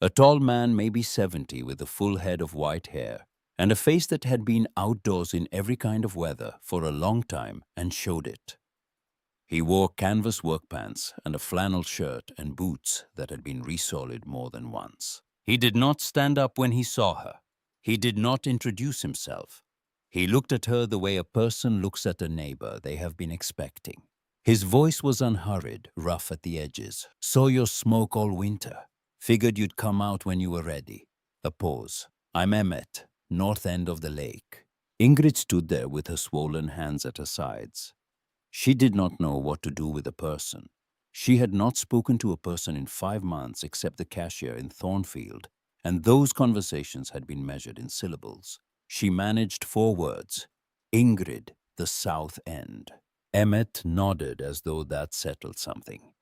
A tall man, maybe 70, with a full head of white hair and a face that had been outdoors in every kind of weather for a long time and showed it. He wore canvas work pants and a flannel shirt and boots that had been resoled more than once. He did not stand up when he saw her. He did not introduce himself. He looked at her the way a person looks at a neighbor they have been expecting. His voice was unhurried, rough at the edges. Saw your smoke all winter. Figured you'd come out when you were ready. A pause. I'm Emmett, north end of the lake. Ingrid stood there with her swollen hands at her sides. She did not know what to do with a person. She had not spoken to a person in 5 months except the cashier in Thornfield, and those conversations had been measured in syllables. She managed 4 words. Ingrid, the South End. Emmett nodded as though that settled something.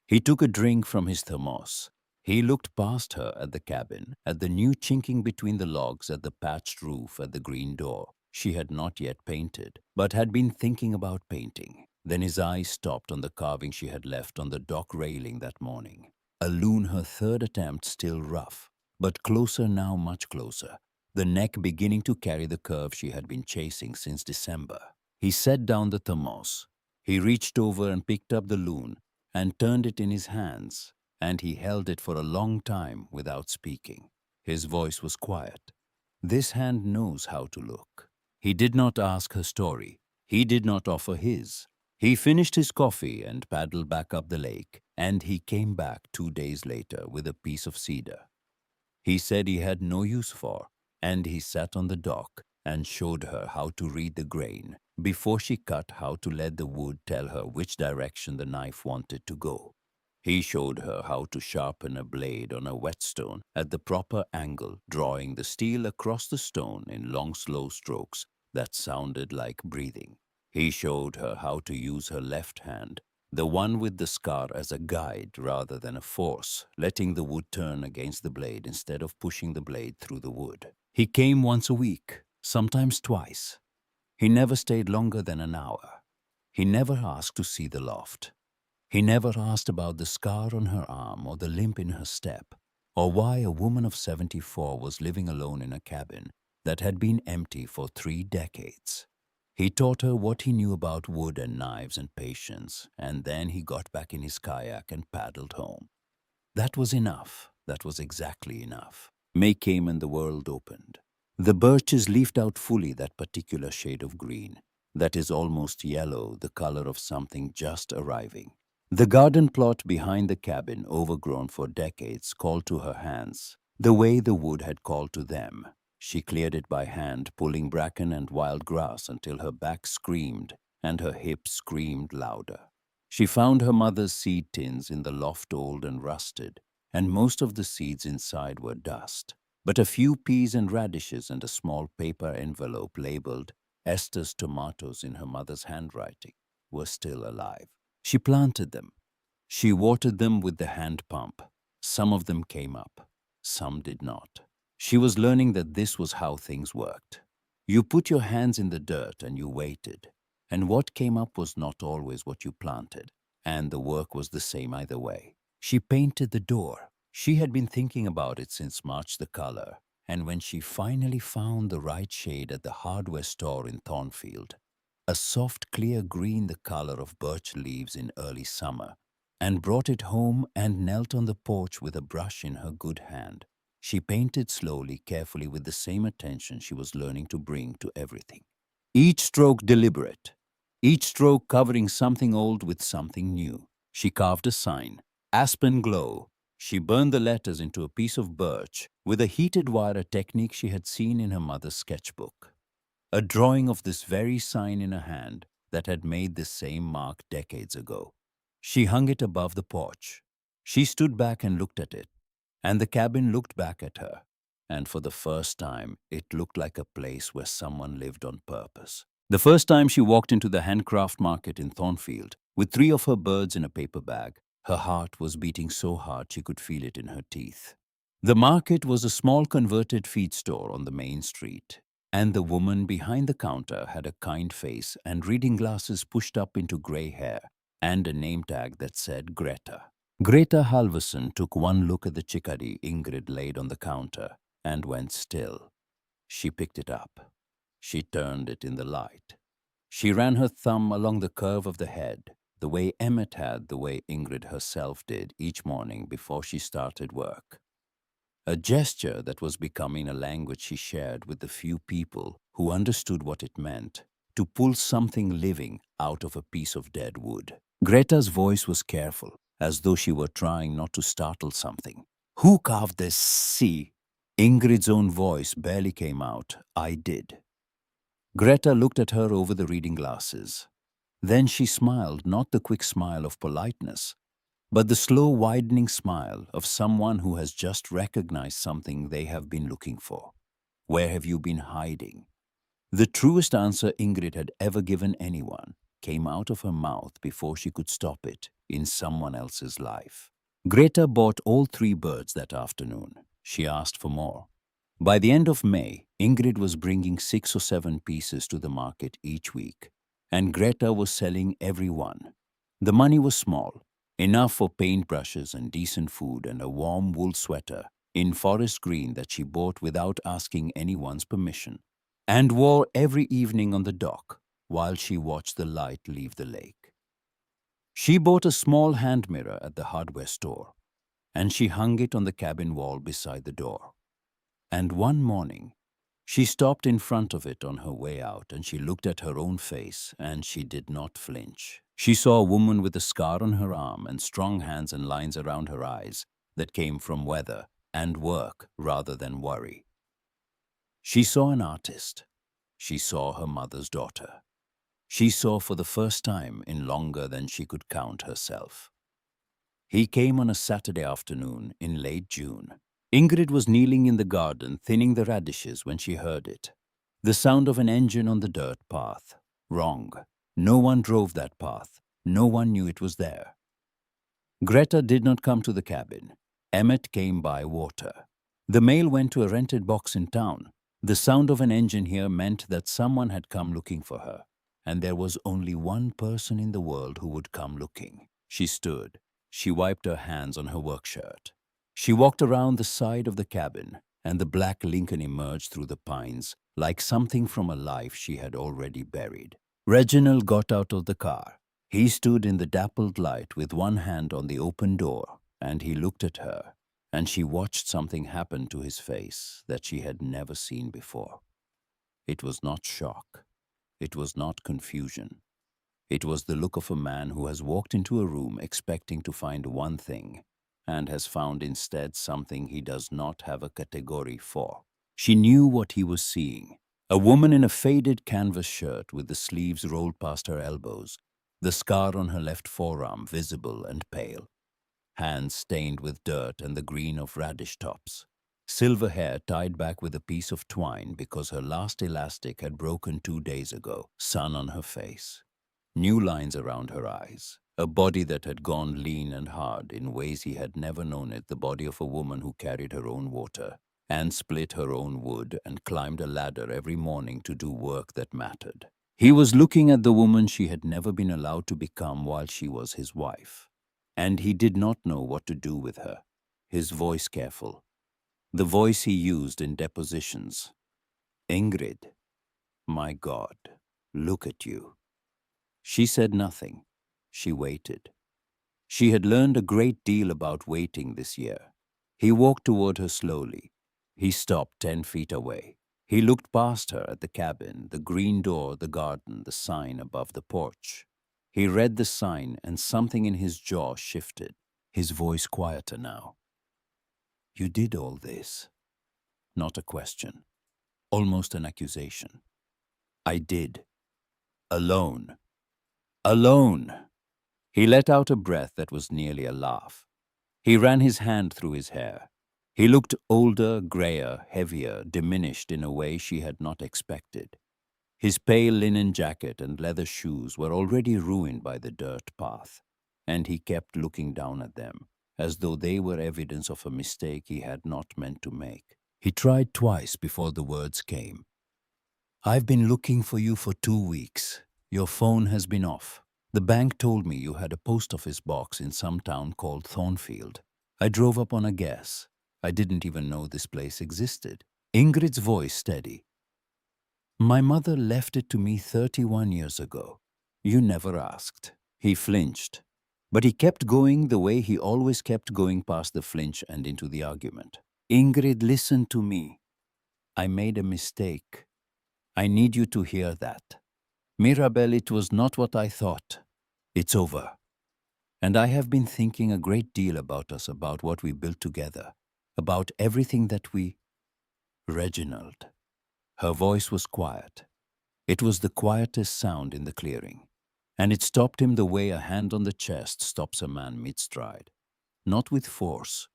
He took a drink from his thermos. He looked past her at the cabin, at the new chinking between the logs, at the patched roof, at the green door. She had not yet painted, but had been thinking about painting. Then his eyes stopped on the carving she had left on the dock railing that morning. A loon, her 3rd attempt, still rough, but closer now, much closer, the neck beginning to carry the curve she had been chasing since December. He set down the thermos. He reached over and picked up the loon and turned it in his hands, and he held it for a long time without speaking. His voice was quiet. This hand knows how to look. He did not ask her story. He did not offer his. He finished his coffee and paddled back up the lake, and he came back 2 days later with a piece of cedar. He said he had no use for, and he sat on the dock and showed her how to read the grain before she cut, how to let the wood tell her which direction the knife wanted to go. He showed her how to sharpen a blade on a whetstone at the proper angle, drawing the steel across the stone in long, slow strokes that sounded like breathing. He showed her how to use her left hand, the one with the scar, as a guide rather than a force, letting the wood turn against the blade instead of pushing the blade through the wood. He came once a week, sometimes twice. He never stayed longer than an hour. He never asked to see the loft. He never asked about the scar on her arm or the limp in her step, or why a woman of 74 was living alone in a cabin that had been empty for 3 decades. He taught her what he knew about wood and knives and patience, and then he got back in his kayak and paddled home. That was enough. That was exactly enough. May came and the world opened. The birches leafed out fully that particular shade of green, that is almost yellow, the color of something just arriving. The garden plot behind the cabin, overgrown for decades, called to her hands, the way the wood had called to them. She cleared it by hand, pulling bracken and wild grass until her back screamed and her hips screamed louder. She found her mother's seed tins in the loft, old and rusted, and most of the seeds inside were dust. But a few peas and radishes and a small paper envelope labeled Esther's tomatoes in her mother's handwriting were still alive. She planted them. She watered them with the hand pump. Some of them came up, some did not. She was learning that this was how things worked. You put your hands in the dirt and you waited, and what came up was not always what you planted, and the work was the same either way. She painted the door. She had been thinking about it since March, the color, and when she finally found the right shade at the hardware store in Thornfield, a soft, clear green, the color of birch leaves in early summer, and brought it home and knelt on the porch with a brush in her good hand. She painted slowly, carefully, with the same attention she was learning to bring to everything. Each stroke deliberate, each stroke covering something old with something new. She carved a sign, Aspen Glow. She burned the letters into a piece of birch with a heated wire, a technique she had seen in her mother's sketchbook. A drawing of this very sign in her hand that had made this same mark decades ago. She hung it above the porch. She stood back and looked at it, and the cabin looked back at her, and for the first time it looked like a place where someone lived on purpose. The first time she walked into the handcraft market in Thornfield with 3 of her birds in a paper bag, her heart was beating so hard she could feel it in her teeth. The market was a small converted feed store on the main street, and the woman behind the counter had a kind face and reading glasses pushed up into gray hair, and a name tag that said Greta. Greta Halverson took one look at the chickadee Ingrid laid on the counter and went still. She picked it up. She turned it in the light. She ran her thumb along the curve of the head, the way Emmett had, the way Ingrid herself did each morning before she started work. A gesture that was becoming a language she shared with the few people who understood what it meant to pull something living out of a piece of dead wood. Greta's voice was careful, as though she were trying not to startle something. Who carved this? See? Ingrid's own voice barely came out. I did. Greta looked at her over the reading glasses. Then she smiled, not the quick smile of politeness, but the slow widening smile of someone who has just recognized something they have been looking for. Where have you been hiding? The truest answer Ingrid had ever given anyone came out of her mouth before she could stop it in someone else's life. Greta bought all 3 birds that afternoon. She asked for more. By the end of May, Ingrid was bringing 6 or 7 pieces to the market each week, and Greta was selling every one. The money was small, enough for paintbrushes and decent food and a warm wool sweater in forest green that she bought without asking anyone's permission, and wore every evening on the dock while she watched the light leave the lake. She bought a small hand mirror at the hardware store, and she hung it on the cabin wall beside the door. And one morning, she stopped in front of it on her way out, and she looked at her own face, and she did not flinch. She saw a woman with a scar on her arm and strong hands and lines around her eyes that came from weather and work rather than worry. She saw an artist. She saw her mother's daughter. She saw for the first time in longer than she could count herself. He came on a Saturday afternoon in late June. Ingrid was kneeling in the garden thinning the radishes when she heard it. The sound of an engine on the dirt path. Wrong. No one drove that path. No one knew it was there. Greta did not come to the cabin. Emmett came by water. The mail went to a rented box in town. The sound of an engine here meant that someone had come looking for her. And there was only one person in the world who would come looking. She stood. She wiped her hands on her work shirt. She walked around the side of the cabin, and the black Lincoln emerged through the pines like something from a life she had already buried. Reginald got out of the car. He stood in the dappled light with one hand on the open door, and he looked at her, and she watched something happen to his face that she had never seen before. It was not shock. It was not confusion. It was the look of a man who has walked into a room expecting to find one thing and has found instead something he does not have a category for. She knew what he was seeing. A woman in a faded canvas shirt with the sleeves rolled past her elbows, the scar on her left forearm visible and pale, hands stained with dirt and the green of radish tops, silver hair tied back with a piece of twine because her last elastic had broken 2 days ago, sun on her face. New lines around her eyes, a body that had gone lean and hard in ways he had never known it, the body of a woman who carried her own water and split her own wood and climbed a ladder every morning to do work that mattered. He was looking at the woman she had never been allowed to become while she was his wife, and he did not know what to do with her. His voice careful, the voice he used in depositions. Ingrid, my God, look at you. She said nothing. She waited. She had learned a great deal about waiting this year. He walked toward her slowly. He stopped 10 feet away. He looked past her at the cabin, the green door, the garden, the sign above the porch. He read the sign and something in his jaw shifted, his voice quieter now. You did all this. Not a question. Almost an accusation. I did. Alone. Alone. He let out a breath that was nearly a laugh. He ran his hand through his hair. He looked older, grayer, heavier, diminished in a way she had not expected. His pale linen jacket and leather shoes were already ruined by the dirt path, and he kept looking down at them, as though they were evidence of a mistake he had not meant to make. He tried twice before the words came. I've been looking for you for 2 weeks. Your phone has been off. The bank told me you had a post office box in some town called Thornfield. I drove up on a guess. I didn't even know this place existed. Ingrid's voice steady. My mother left it to me 31 years ago. You never asked. He flinched. But he kept going the way he always kept going past the flinch and into the argument. Ingrid, listen to me. I made a mistake. I need you to hear that. Mirabelle, it was not what I thought. It's over. And I have been thinking a great deal about us, about what we built together, about everything that we... Reginald. Her voice was quiet. It was the quietest sound in the clearing, and it stopped him the way a hand on the chest stops a man mid-stride. Not with force,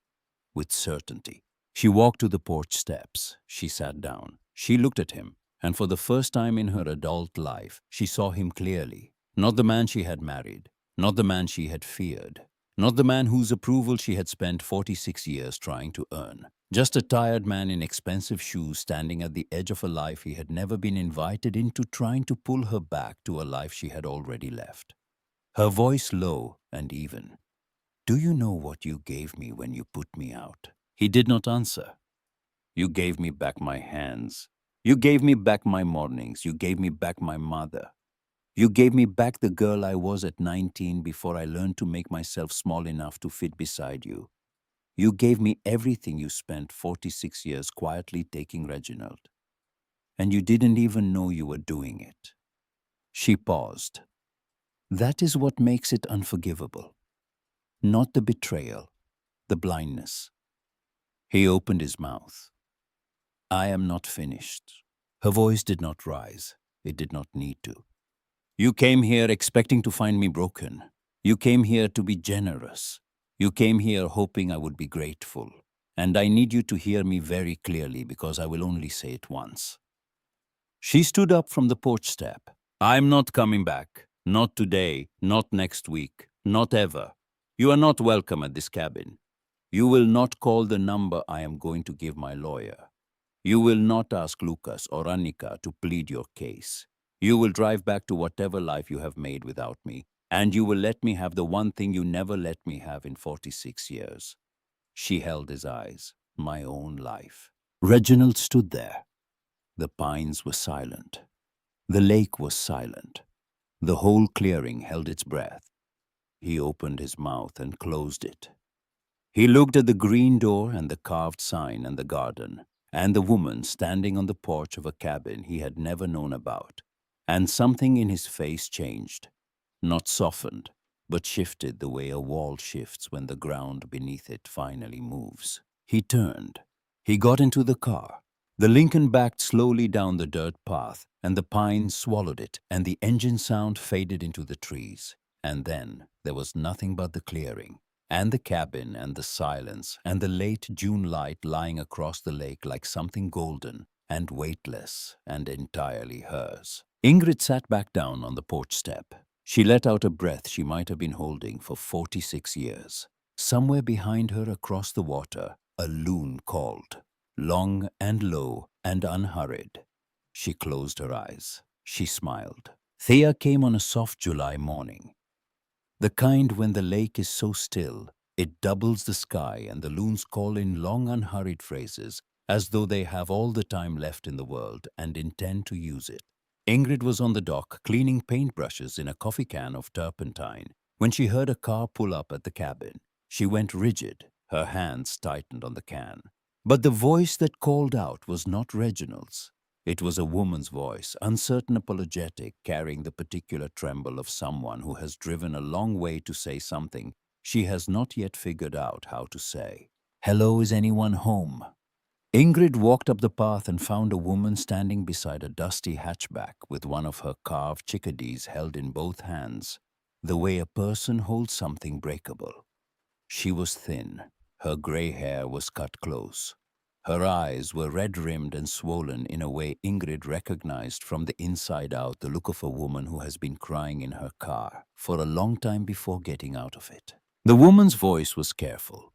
with certainty. She walked to the porch steps. She sat down. She looked at him, and for the first time in her adult life, she saw him clearly. Not the man she had married, not the man she had feared, not the man whose approval she had spent 46 years trying to earn. Just a tired man in expensive shoes standing at the edge of a life he had never been invited into, trying to pull her back to a life she had already left. Her voice low and even. Do you know what you gave me when you put me out? He did not answer. You gave me back my hands. You gave me back my mornings. You gave me back my mother. You gave me back the girl I was at 19 before I learned to make myself small enough to fit beside you. You gave me everything you spent 46 years quietly taking Reginald. And you didn't even know you were doing it. She paused. That is what makes it unforgivable. Not the betrayal, the blindness. He opened his mouth. I am not finished. Her voice did not rise. It did not need to. You came here expecting to find me broken. You came here to be generous. You came here hoping I would be grateful, and I need you to hear me very clearly because I will only say it once." She stood up from the porch step. "I'm not coming back. Not today, not next week, not ever. You are not welcome at this cabin. You will not call the number I am going to give my lawyer. You will not ask Lucas or Annika to plead your case. You will drive back to whatever life you have made without me, and you will let me have the one thing you never let me have in 46 years." She held his eyes. "My own life." Reginald stood there. The pines were silent. The lake was silent. The whole clearing held its breath. He opened his mouth and closed it. He looked at the green door and the carved sign and the garden, and the woman standing on the porch of a cabin he had never known about, and something in his face changed, not softened, but shifted the way a wall shifts when the ground beneath it finally moves. He turned. He got into the car. The Lincoln backed slowly down the dirt path, and the pines swallowed it, and the engine sound faded into the trees. And then there was nothing but the clearing, and the cabin, and the silence, and the late June light lying across the lake like something golden and weightless and entirely hers. Ingrid sat back down on the porch step. She let out a breath she might have been holding for 46 years. Somewhere behind her across the water, a loon called, long and low and unhurried. She closed her eyes. She smiled. Thea came on a soft July morning. The kind when the lake is so still, it doubles the sky and the loons call in long unhurried phrases as though they have all the time left in the world and intend to use it. Ingrid was on the dock cleaning paintbrushes in a coffee can of turpentine when she heard a car pull up at the cabin. She went rigid, her hands tightened on the can. But the voice that called out was not Reginald's. It was a woman's voice, uncertain, apologetic, carrying the particular tremble of someone who has driven a long way to say something she has not yet figured out how to say. "Hello, is anyone home?" Ingrid walked up the path and found a woman standing beside a dusty hatchback with one of her carved chickadees held in both hands, the way a person holds something breakable. She was thin. Her gray hair was cut close. Her eyes were red-rimmed and swollen in a way Ingrid recognized from the inside out the look of a woman who has been crying in her car for a long time before getting out of it. The woman's voice was careful.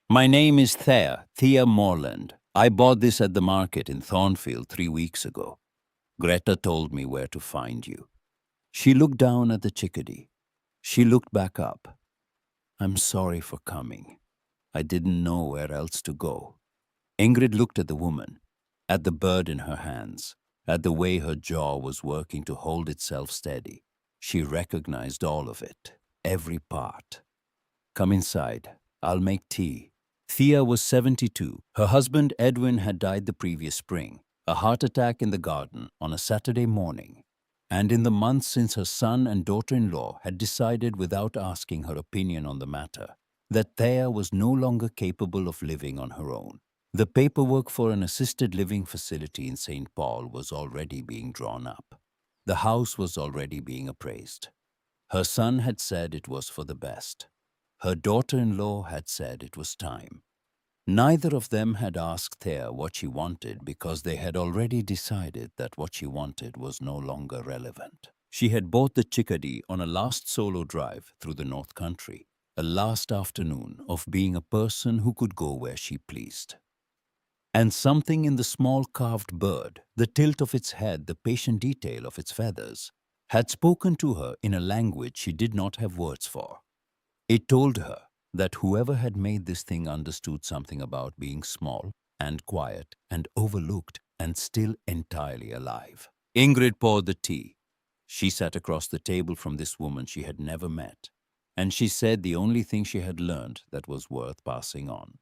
"My name is Thea Morland. I bought this at the market in Thornfield 3 weeks ago. Greta told me where to find you." She looked down at the chickadee. She looked back up. "I'm sorry for coming. I didn't know where else to go." Ingrid looked at the woman, at the bird in her hands, at the way her jaw was working to hold itself steady. She recognized all of it, every part. "Come inside. I'll make tea." Thea was 72. Her husband Edwin had died the previous spring, a heart attack in the garden on a Saturday morning. And in the months since her son and daughter-in-law had decided without asking her opinion on the matter that Thea was no longer capable of living on her own. The paperwork for an assisted living facility in St. Paul was already being drawn up. The house was already being appraised. Her son had said it was for the best. Her daughter-in-law had said it was time. Neither of them had asked Thea what she wanted because they had already decided that what she wanted was no longer relevant. She had bought the chickadee on a last solo drive through the North Country, a last afternoon of being a person who could go where she pleased. And something in the small carved bird, the tilt of its head, the patient detail of its feathers, had spoken to her in a language she did not have words for. It told her that whoever had made this thing understood something about being small and quiet and overlooked and still entirely alive. Ingrid poured the tea. She sat across the table from this woman she had never met, and she said the only thing she had learned that was worth passing on.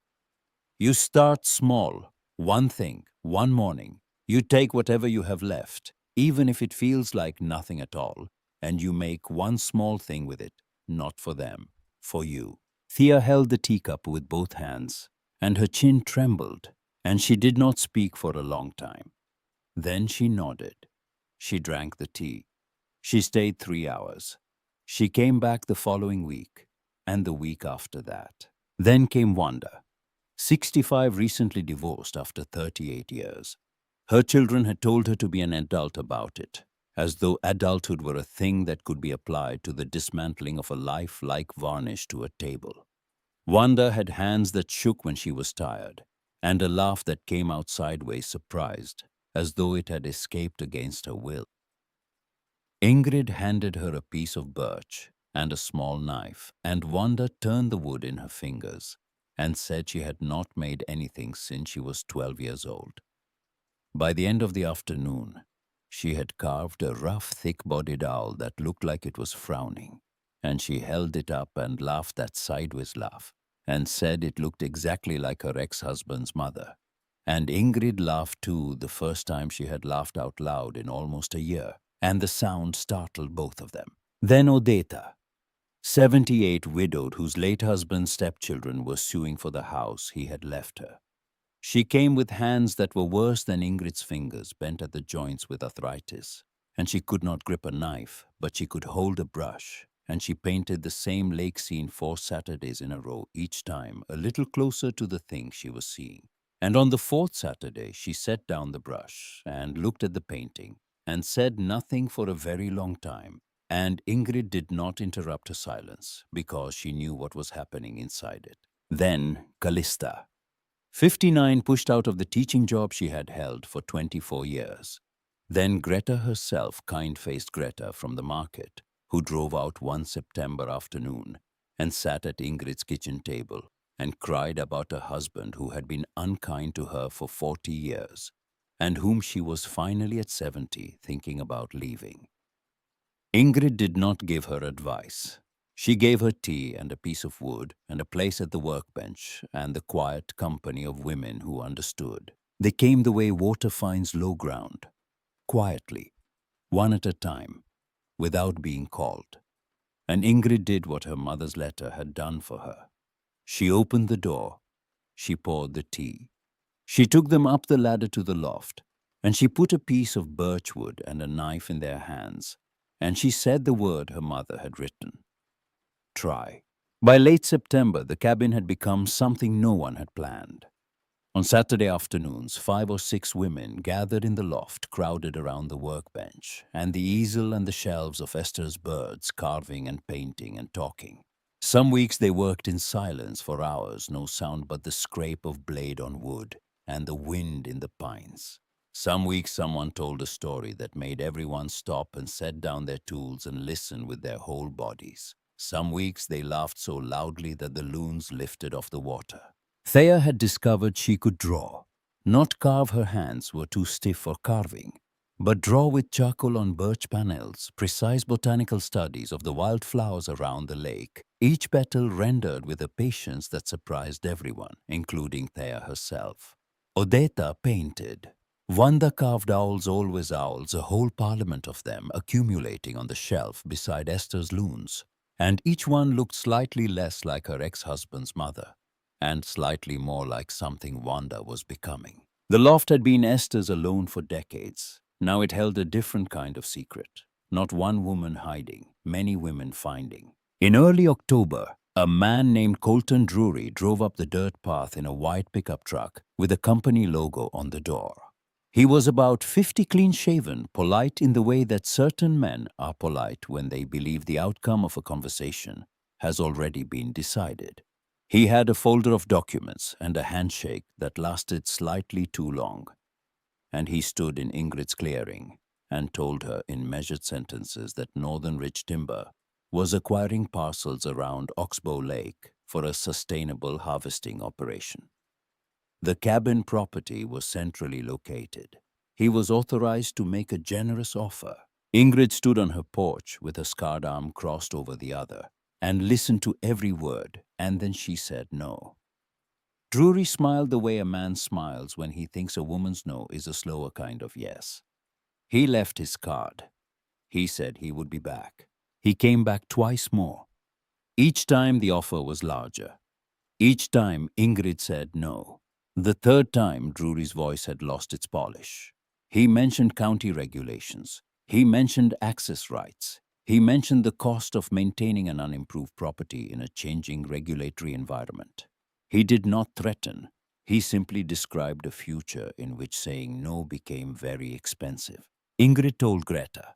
"You start small, one thing, one morning. You take whatever you have left, even if it feels like nothing at all, and you make one small thing with it, not for them, for you." Thea held the teacup with both hands, and her chin trembled, and she did not speak for a long time. Then she nodded. She drank the tea. She stayed 3 hours. She came back the following week, and the week after that. Then came Wanda, 65, recently divorced after 38 years. Her children had told her to be an adult about it, as though adulthood were a thing that could be applied to the dismantling of a life like varnish to a table. Wanda had hands that shook when she was tired, and a laugh that came out sideways surprised, as though it had escaped against her will. Ingrid handed her a piece of birch and a small knife, and Wanda turned the wood in her fingers and said she had not made anything since she was 12 years old. By the end of the afternoon, she had carved a rough, thick-bodied owl that looked like it was frowning, and she held it up and laughed that sideways laugh, and said it looked exactly like her ex-husband's mother. And Ingrid laughed too, the first time she had laughed out loud in almost a year, and the sound startled both of them. Then Odetta, 78, widowed, whose late husband's stepchildren were suing for the house he had left her. She came with hands that were worse than Ingrid's fingers, bent at the joints with arthritis, and she could not grip a knife, but she could hold a brush, and she painted the same lake scene 4 Saturdays in a row, each time a little closer to the thing she was seeing. And on the 4th Saturday, she set down the brush and looked at the painting and said nothing for a very long time, and Ingrid did not interrupt her silence because she knew what was happening inside it. Then Callista, 59, pushed out of the teaching job she had held for 24 years. Then Greta herself, kind-faced Greta from the market, who drove out one September afternoon and sat at Ingrid's kitchen table and cried about a husband who had been unkind to her for 40 years and whom she was finally at 70 thinking about leaving. Ingrid did not give her advice. She gave her tea and a piece of wood and a place at the workbench and the quiet company of women who understood. They came the way water finds low ground, quietly, one at a time, without being called. And Ingrid did what her mother's letter had done for her. She opened the door. She poured the tea. She took them up the ladder to the loft, and she put a piece of birch wood and a knife in their hands, and she said the word her mother had written. Try. By late September, the cabin had become something no one had planned. On Saturday afternoons, 5 or 6 women gathered in the loft, crowded around the workbench, and the easel and the shelves of Esther's birds, carving and painting and talking. Some weeks they worked in silence for hours, no sound but the scrape of blade on wood and the wind in the pines. Some weeks someone told a story that made everyone stop and set down their tools and listen with their whole bodies. Some weeks they laughed so loudly that the loons lifted off the water. Thea had discovered she could draw. Not carve, her hands were too stiff for carving, but draw with charcoal on birch panels, precise botanical studies of the wildflowers around the lake, each petal rendered with a patience that surprised everyone, including Thea herself. Odetta painted. Wanda carved owls, always owls, a whole parliament of them accumulating on the shelf beside Esther's loons, and each one looked slightly less like her ex-husband's mother, and slightly more like something Wanda was becoming. The loft had been Esther's alone for decades. Now it held a different kind of secret. Not one woman hiding, many women finding. In early October, a man named Colton Drury drove up the dirt path in a white pickup truck with a company logo on the door. He was about 50, clean-shaven, polite in the way that certain men are polite when they believe the outcome of a conversation has already been decided. He had a folder of documents and a handshake that lasted slightly too long, and he stood in Ingrid's clearing and told her in measured sentences that Northern Ridge Timber was acquiring parcels around Oxbow Lake for a sustainable harvesting operation. The cabin property was centrally located. He was authorized to make a generous offer. Ingrid stood on her porch with her scarred arm crossed over the other and listened to every word, and then she said no. Drury smiled the way a man smiles when he thinks a woman's no is a slower kind of yes. He left his card. He said he would be back. He came back twice more. Each time the offer was larger. Each time Ingrid said no. The third time Drury's voice had lost its polish. He mentioned county regulations. He mentioned access rights. He mentioned the cost of maintaining an unimproved property in a changing regulatory environment. He did not threaten. He simply described a future in which saying no became very expensive. Ingrid told Greta.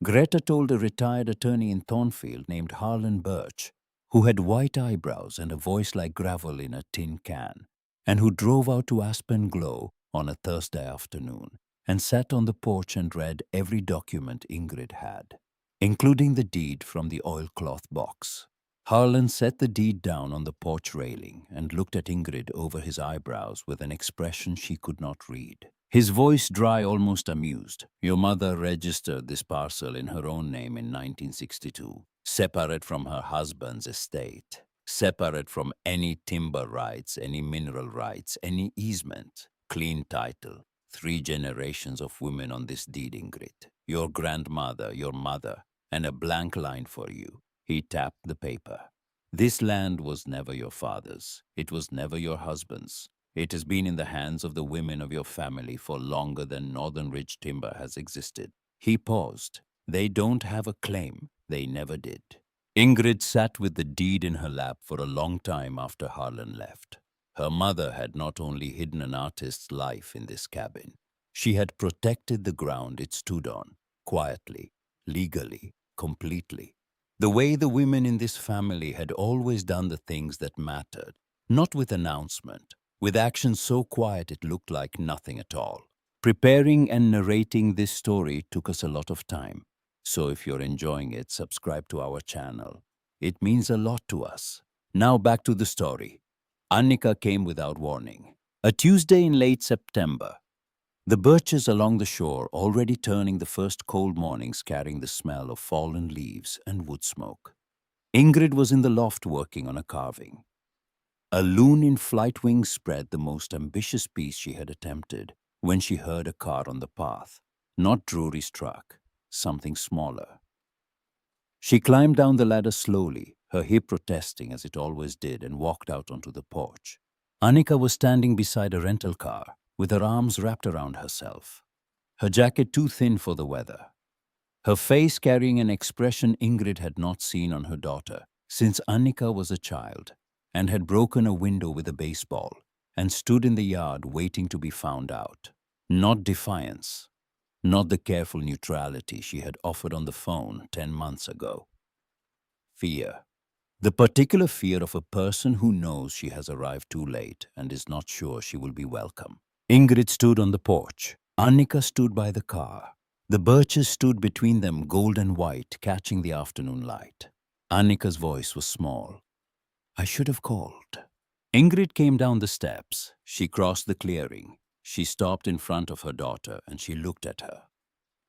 Greta told a retired attorney in Thornfield named Harlan Birch, who had white eyebrows and a voice like gravel in a tin can, and who drove out to Aspen Glow on a Thursday afternoon and sat on the porch and read every document Ingrid had, including the deed from the oilcloth box. Harlan set the deed down on the porch railing and looked at Ingrid over his eyebrows with an expression she could not read. His voice dry, almost amused. Your mother registered this parcel in her own name in 1962, separate from her husband's estate, separate from any timber rights, any mineral rights, any easement. Clean title. 3 generations of women on this deed, Ingrid. Your grandmother, your mother, and a blank line for you. He tapped the paper. This land was never your father's. It was never your husband's. It has been in the hands of the women of your family for longer than Northern Ridge Timber has existed. He paused. They don't have a claim. They never did. Ingrid sat with the deed in her lap for a long time after Harlan left. Her mother had not only hidden an artist's life in this cabin, she had protected the ground it stood on, quietly, legally, completely. The way the women in this family had always done the things that mattered, not with announcement, with action so quiet it looked like nothing at all. Preparing and narrating this story took us a lot of time. So if you're enjoying it, subscribe to our channel. It means a lot to us. Now back to the story. Annika came without warning. A Tuesday in late September. The birches along the shore already turning the first cold mornings carrying the smell of fallen leaves and wood smoke. Ingrid was in the loft working on a carving. A loon in flight wings spread the most ambitious piece she had attempted when she heard a car on the path. Not Drury's truck, something smaller. She climbed down the ladder slowly, her hip protesting as it always did, and walked out onto the porch. Annika was standing beside a rental car, with her arms wrapped around herself, her jacket too thin for the weather. Her face carrying an expression Ingrid had not seen on her daughter since Annika was a child, and had broken a window with a baseball and stood in the yard waiting to be found out. Not defiance, not the careful neutrality she had offered on the phone 10 months ago. Fear. The particular fear of a person who knows she has arrived too late and is not sure she will be welcome. Ingrid stood on the porch. Annika stood by the car. The birches stood between them, gold and white, catching the afternoon light. Annika's voice was small. I should have called. Ingrid came down the steps. She crossed the clearing. She stopped in front of her daughter and she looked at her.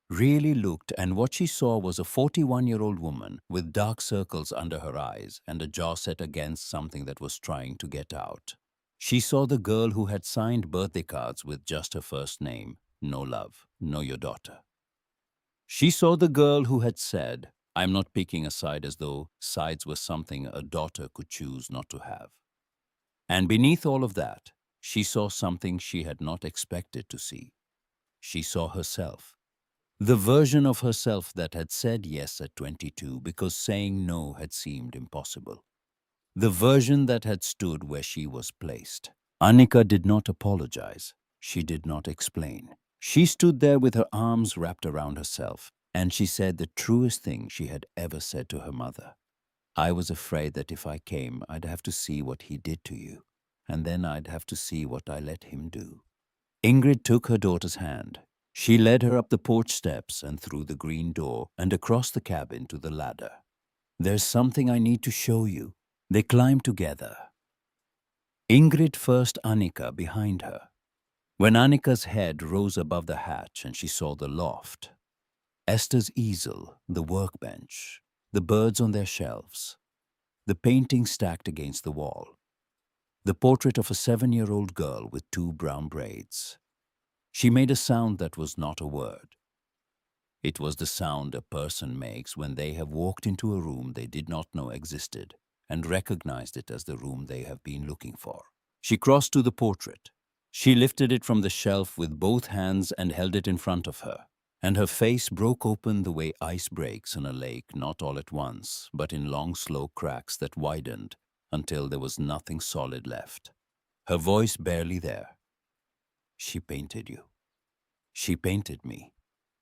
Really looked, and what she saw was a 41-year-old woman with dark circles under her eyes and a jaw set against something that was trying to get out. She saw the girl who had signed birthday cards with just her first name, no love, no your daughter. She saw the girl who had said, I'm not picking a side, as though sides were something a daughter could choose not to have. And beneath all of that, she saw something she had not expected to see. She saw herself. The version of herself that had said yes at 22 because saying no had seemed impossible. The version that had stood where she was placed. Annika did not apologize. She did not explain. She stood there with her arms wrapped around herself, and she said the truest thing she had ever said to her mother. I was afraid that if I came, I'd have to see what he did to you, and then I'd have to see what I let him do. Ingrid took her daughter's hand. She led her up the porch steps and through the green door and across the cabin to the ladder. There's something I need to show you. They climbed together. Ingrid first, Annika behind her. When Annika's head rose above the hatch and she saw the loft, Esther's easel, the workbench, the birds on their shelves, the painting stacked against the wall, the portrait of a 7-year-old girl with 2 brown braids. She made a sound that was not a word. It was the sound a person makes when they have walked into a room they did not know existed and recognized it as the room they have been looking for. She crossed to the portrait. She lifted it from the shelf with both hands and held it in front of her. and her face broke open the way ice breaks in a lake, not all at once, but in long, slow cracks that widened until there was nothing solid left. Her voice barely there. She painted you. She painted me.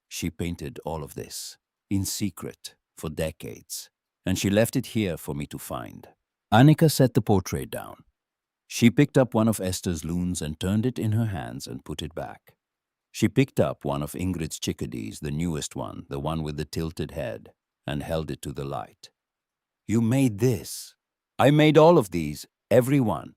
She painted all of this, in secret, for decades, and she left it here for me to find. Annika set the portrait down. She picked up one of Esther's looms and turned it in her hands and put it back. She picked up one of Ingrid's chickadees, the newest one, the one with the tilted head, and held it to the light. You made this. I made all of these, every one,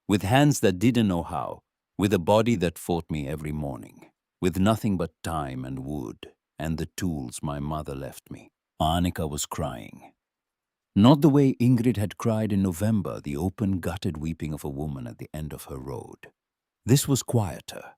with hands that didn't know how, with a body that fought me every morning, with nothing but time and wood and the tools my mother left me. Annika was crying. Not the way Ingrid had cried in November, the open, gutted weeping of a woman at the end of her road. This was quieter.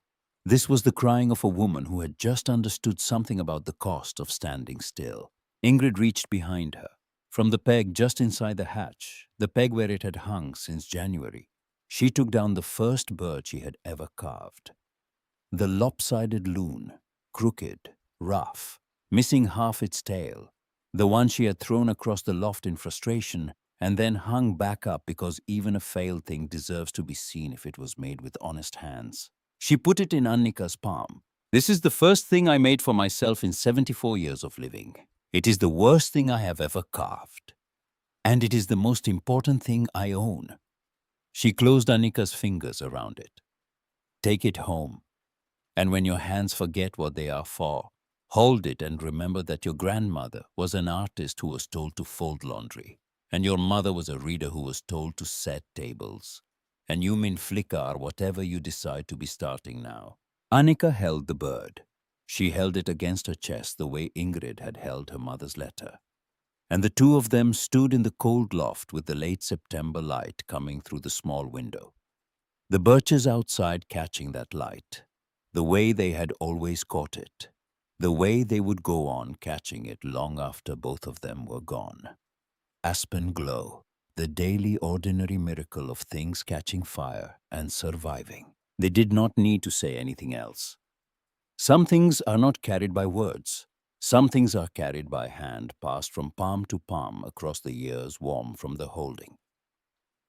This was the crying of a woman who had just understood something about the cost of standing still. Ingrid reached behind her. From the peg just inside the hatch, the peg where it had hung since January, she took down the first bird she had ever carved. The lopsided loon, crooked, rough, missing half its tail, the one she had thrown across the loft in frustration and then hung back up because even a failed thing deserves to be seen if it was made with honest hands. She put it in Annika's palm. This is the first thing I made for myself in 74 years of living. It is the worst thing I have ever carved. And it is the most important thing I own. She closed Annika's fingers around it. Take it home. And when your hands forget what they are for, hold it and remember that your grandmother was an artist who was told to fold laundry, and your mother was a reader who was told to set tables. And you mean flicker or whatever you decide to be starting now. Annika held the bird. She held it against her chest the way Ingrid had held her mother's letter. And the two of them stood in the cold loft with the late September light coming through the small window. The birches outside catching that light, the way they had always caught it, the way they would go on catching it long after both of them were gone. Aspen Glow, the daily ordinary miracle of things catching fire and surviving. They did not need to say anything else. Some things are not carried by words. Some things are carried by hand, passed from palm to palm across the years warm from the holding.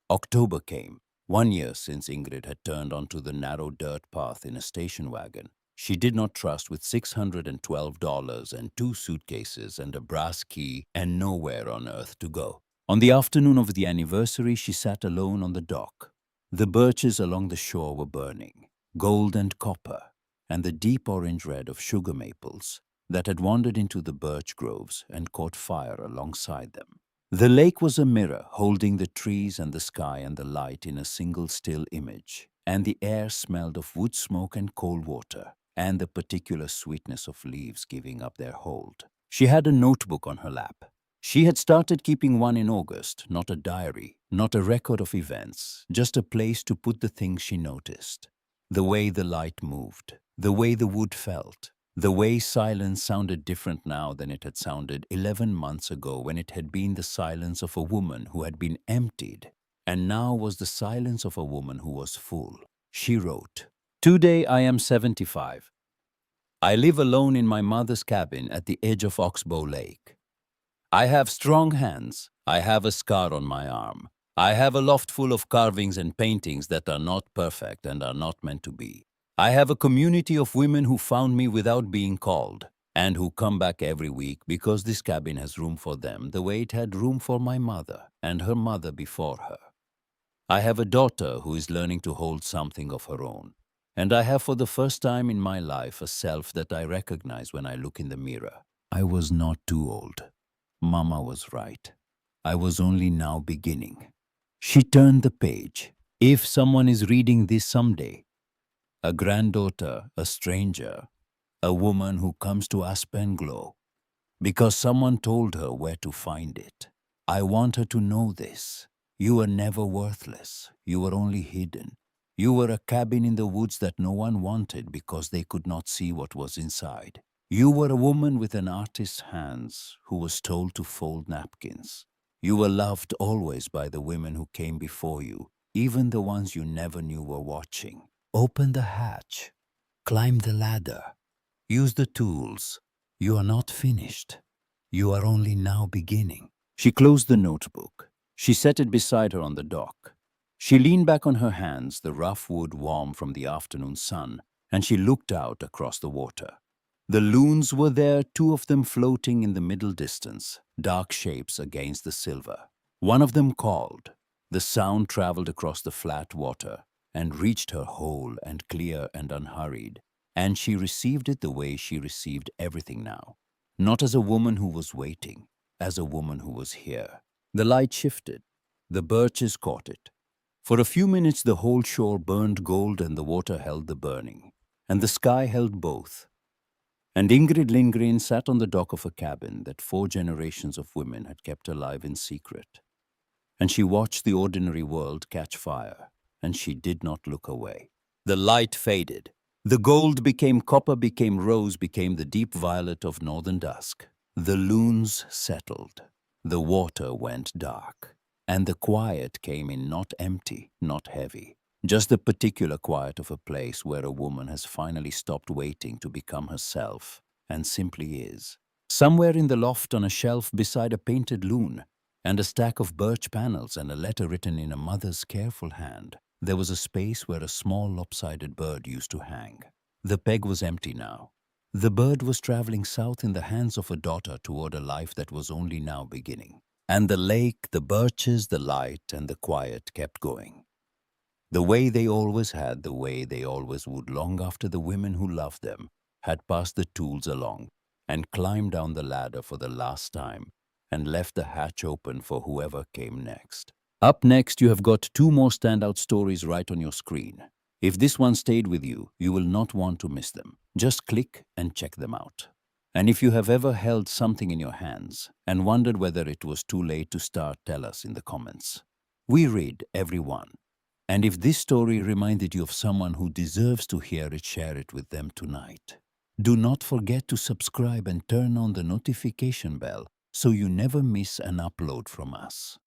October came, 1 year since Ingrid had turned onto the narrow dirt path in a station wagon. She did not trust with $612 and 2 suitcases and a brass key and nowhere on earth to go. On the afternoon of the anniversary, she sat alone on the dock. The birches along the shore were burning, gold and copper, and the deep orange red of sugar maples that had wandered into the birch groves and caught fire alongside them. The lake was a mirror holding the trees and the sky and the light in a single still image, and the air smelled of wood smoke and cold water, and the particular sweetness of leaves giving up their hold. She had a notebook on her lap. She had started keeping one in August, not a diary, not a record of events, just a place to put the things she noticed. The way the light moved, the way the wood felt, the way silence sounded different now than it had sounded 11 months ago when it had been the silence of a woman who had been emptied, and now was the silence of a woman who was full. She wrote, "Today I am 75. I live alone in my mother's cabin at the edge of Oxbow Lake. I have strong hands. I have a scar on my arm. I have a loft full of carvings and paintings that are not perfect and are not meant to be. I have a community of women who found me without being called and who come back every week because this cabin has room for them the way it had room for my mother and her mother before her. I have a daughter who is learning to hold something of her own. And I have for the first time in my life a self that I recognize when I look in the mirror. I was not too old. Mama was right. I was only now beginning." She turned the page. If someone is reading this someday, a granddaughter, a stranger, a woman who comes to Aspen Glow, because someone told her where to find it, I want her to know this. You were never worthless. You were only hidden. You were a cabin in the woods that no one wanted because they could not see what was inside. You were a woman with an artist's hands who was told to fold napkins. You were loved always by the women who came before you, even the ones you never knew were watching. Open the hatch. Climb the ladder. Use the tools. You are not finished. You are only now beginning. She closed the notebook. She set it beside her on the dock. She leaned back on her hands, the rough wood warm from the afternoon sun, and she looked out across the water. The loons were there, two of them floating in the middle distance, dark shapes against the silver. One of them called. The sound traveled across the flat water and reached her whole and clear and unhurried, and she received it the way she received everything now. Not as a woman who was waiting, as a woman who was here. The light shifted. The birches caught it. For a few minutes the whole shore burned gold and the water held the burning, and the sky held both. And Ingrid Lindgren sat on the dock of a cabin that 4 generations of women had kept alive in secret. And she watched the ordinary world catch fire, and she did not look away. The light faded. The gold became copper, became rose, became the deep violet of northern dusk. The loons settled. The water went dark. And the quiet came in, not empty, not heavy. Just the particular quiet of a place where a woman has finally stopped waiting to become herself, and simply is. Somewhere in the loft on a shelf beside a painted loon, and a stack of birch panels and a letter written in a mother's careful hand, there was a space where a small lopsided bird used to hang. The peg was empty now. The bird was traveling south in the hands of a daughter toward a life that was only now beginning. And the lake, the birches, the light, and the quiet kept going. The way they always had, the way they always would long after the women who loved them had passed the tools along and climbed down the ladder for the last time and left the hatch open for whoever came next. Up next, you have got 2 more standout stories right on your screen. If this one stayed with you, you will not want to miss them. Just click and check them out. And if you have ever held something in your hands and wondered whether it was too late to start, tell us in the comments. We read every one. And if this story reminded you of someone who deserves to hear it, share it with them tonight. Do not forget to subscribe and turn on the notification bell so you never miss an upload from us.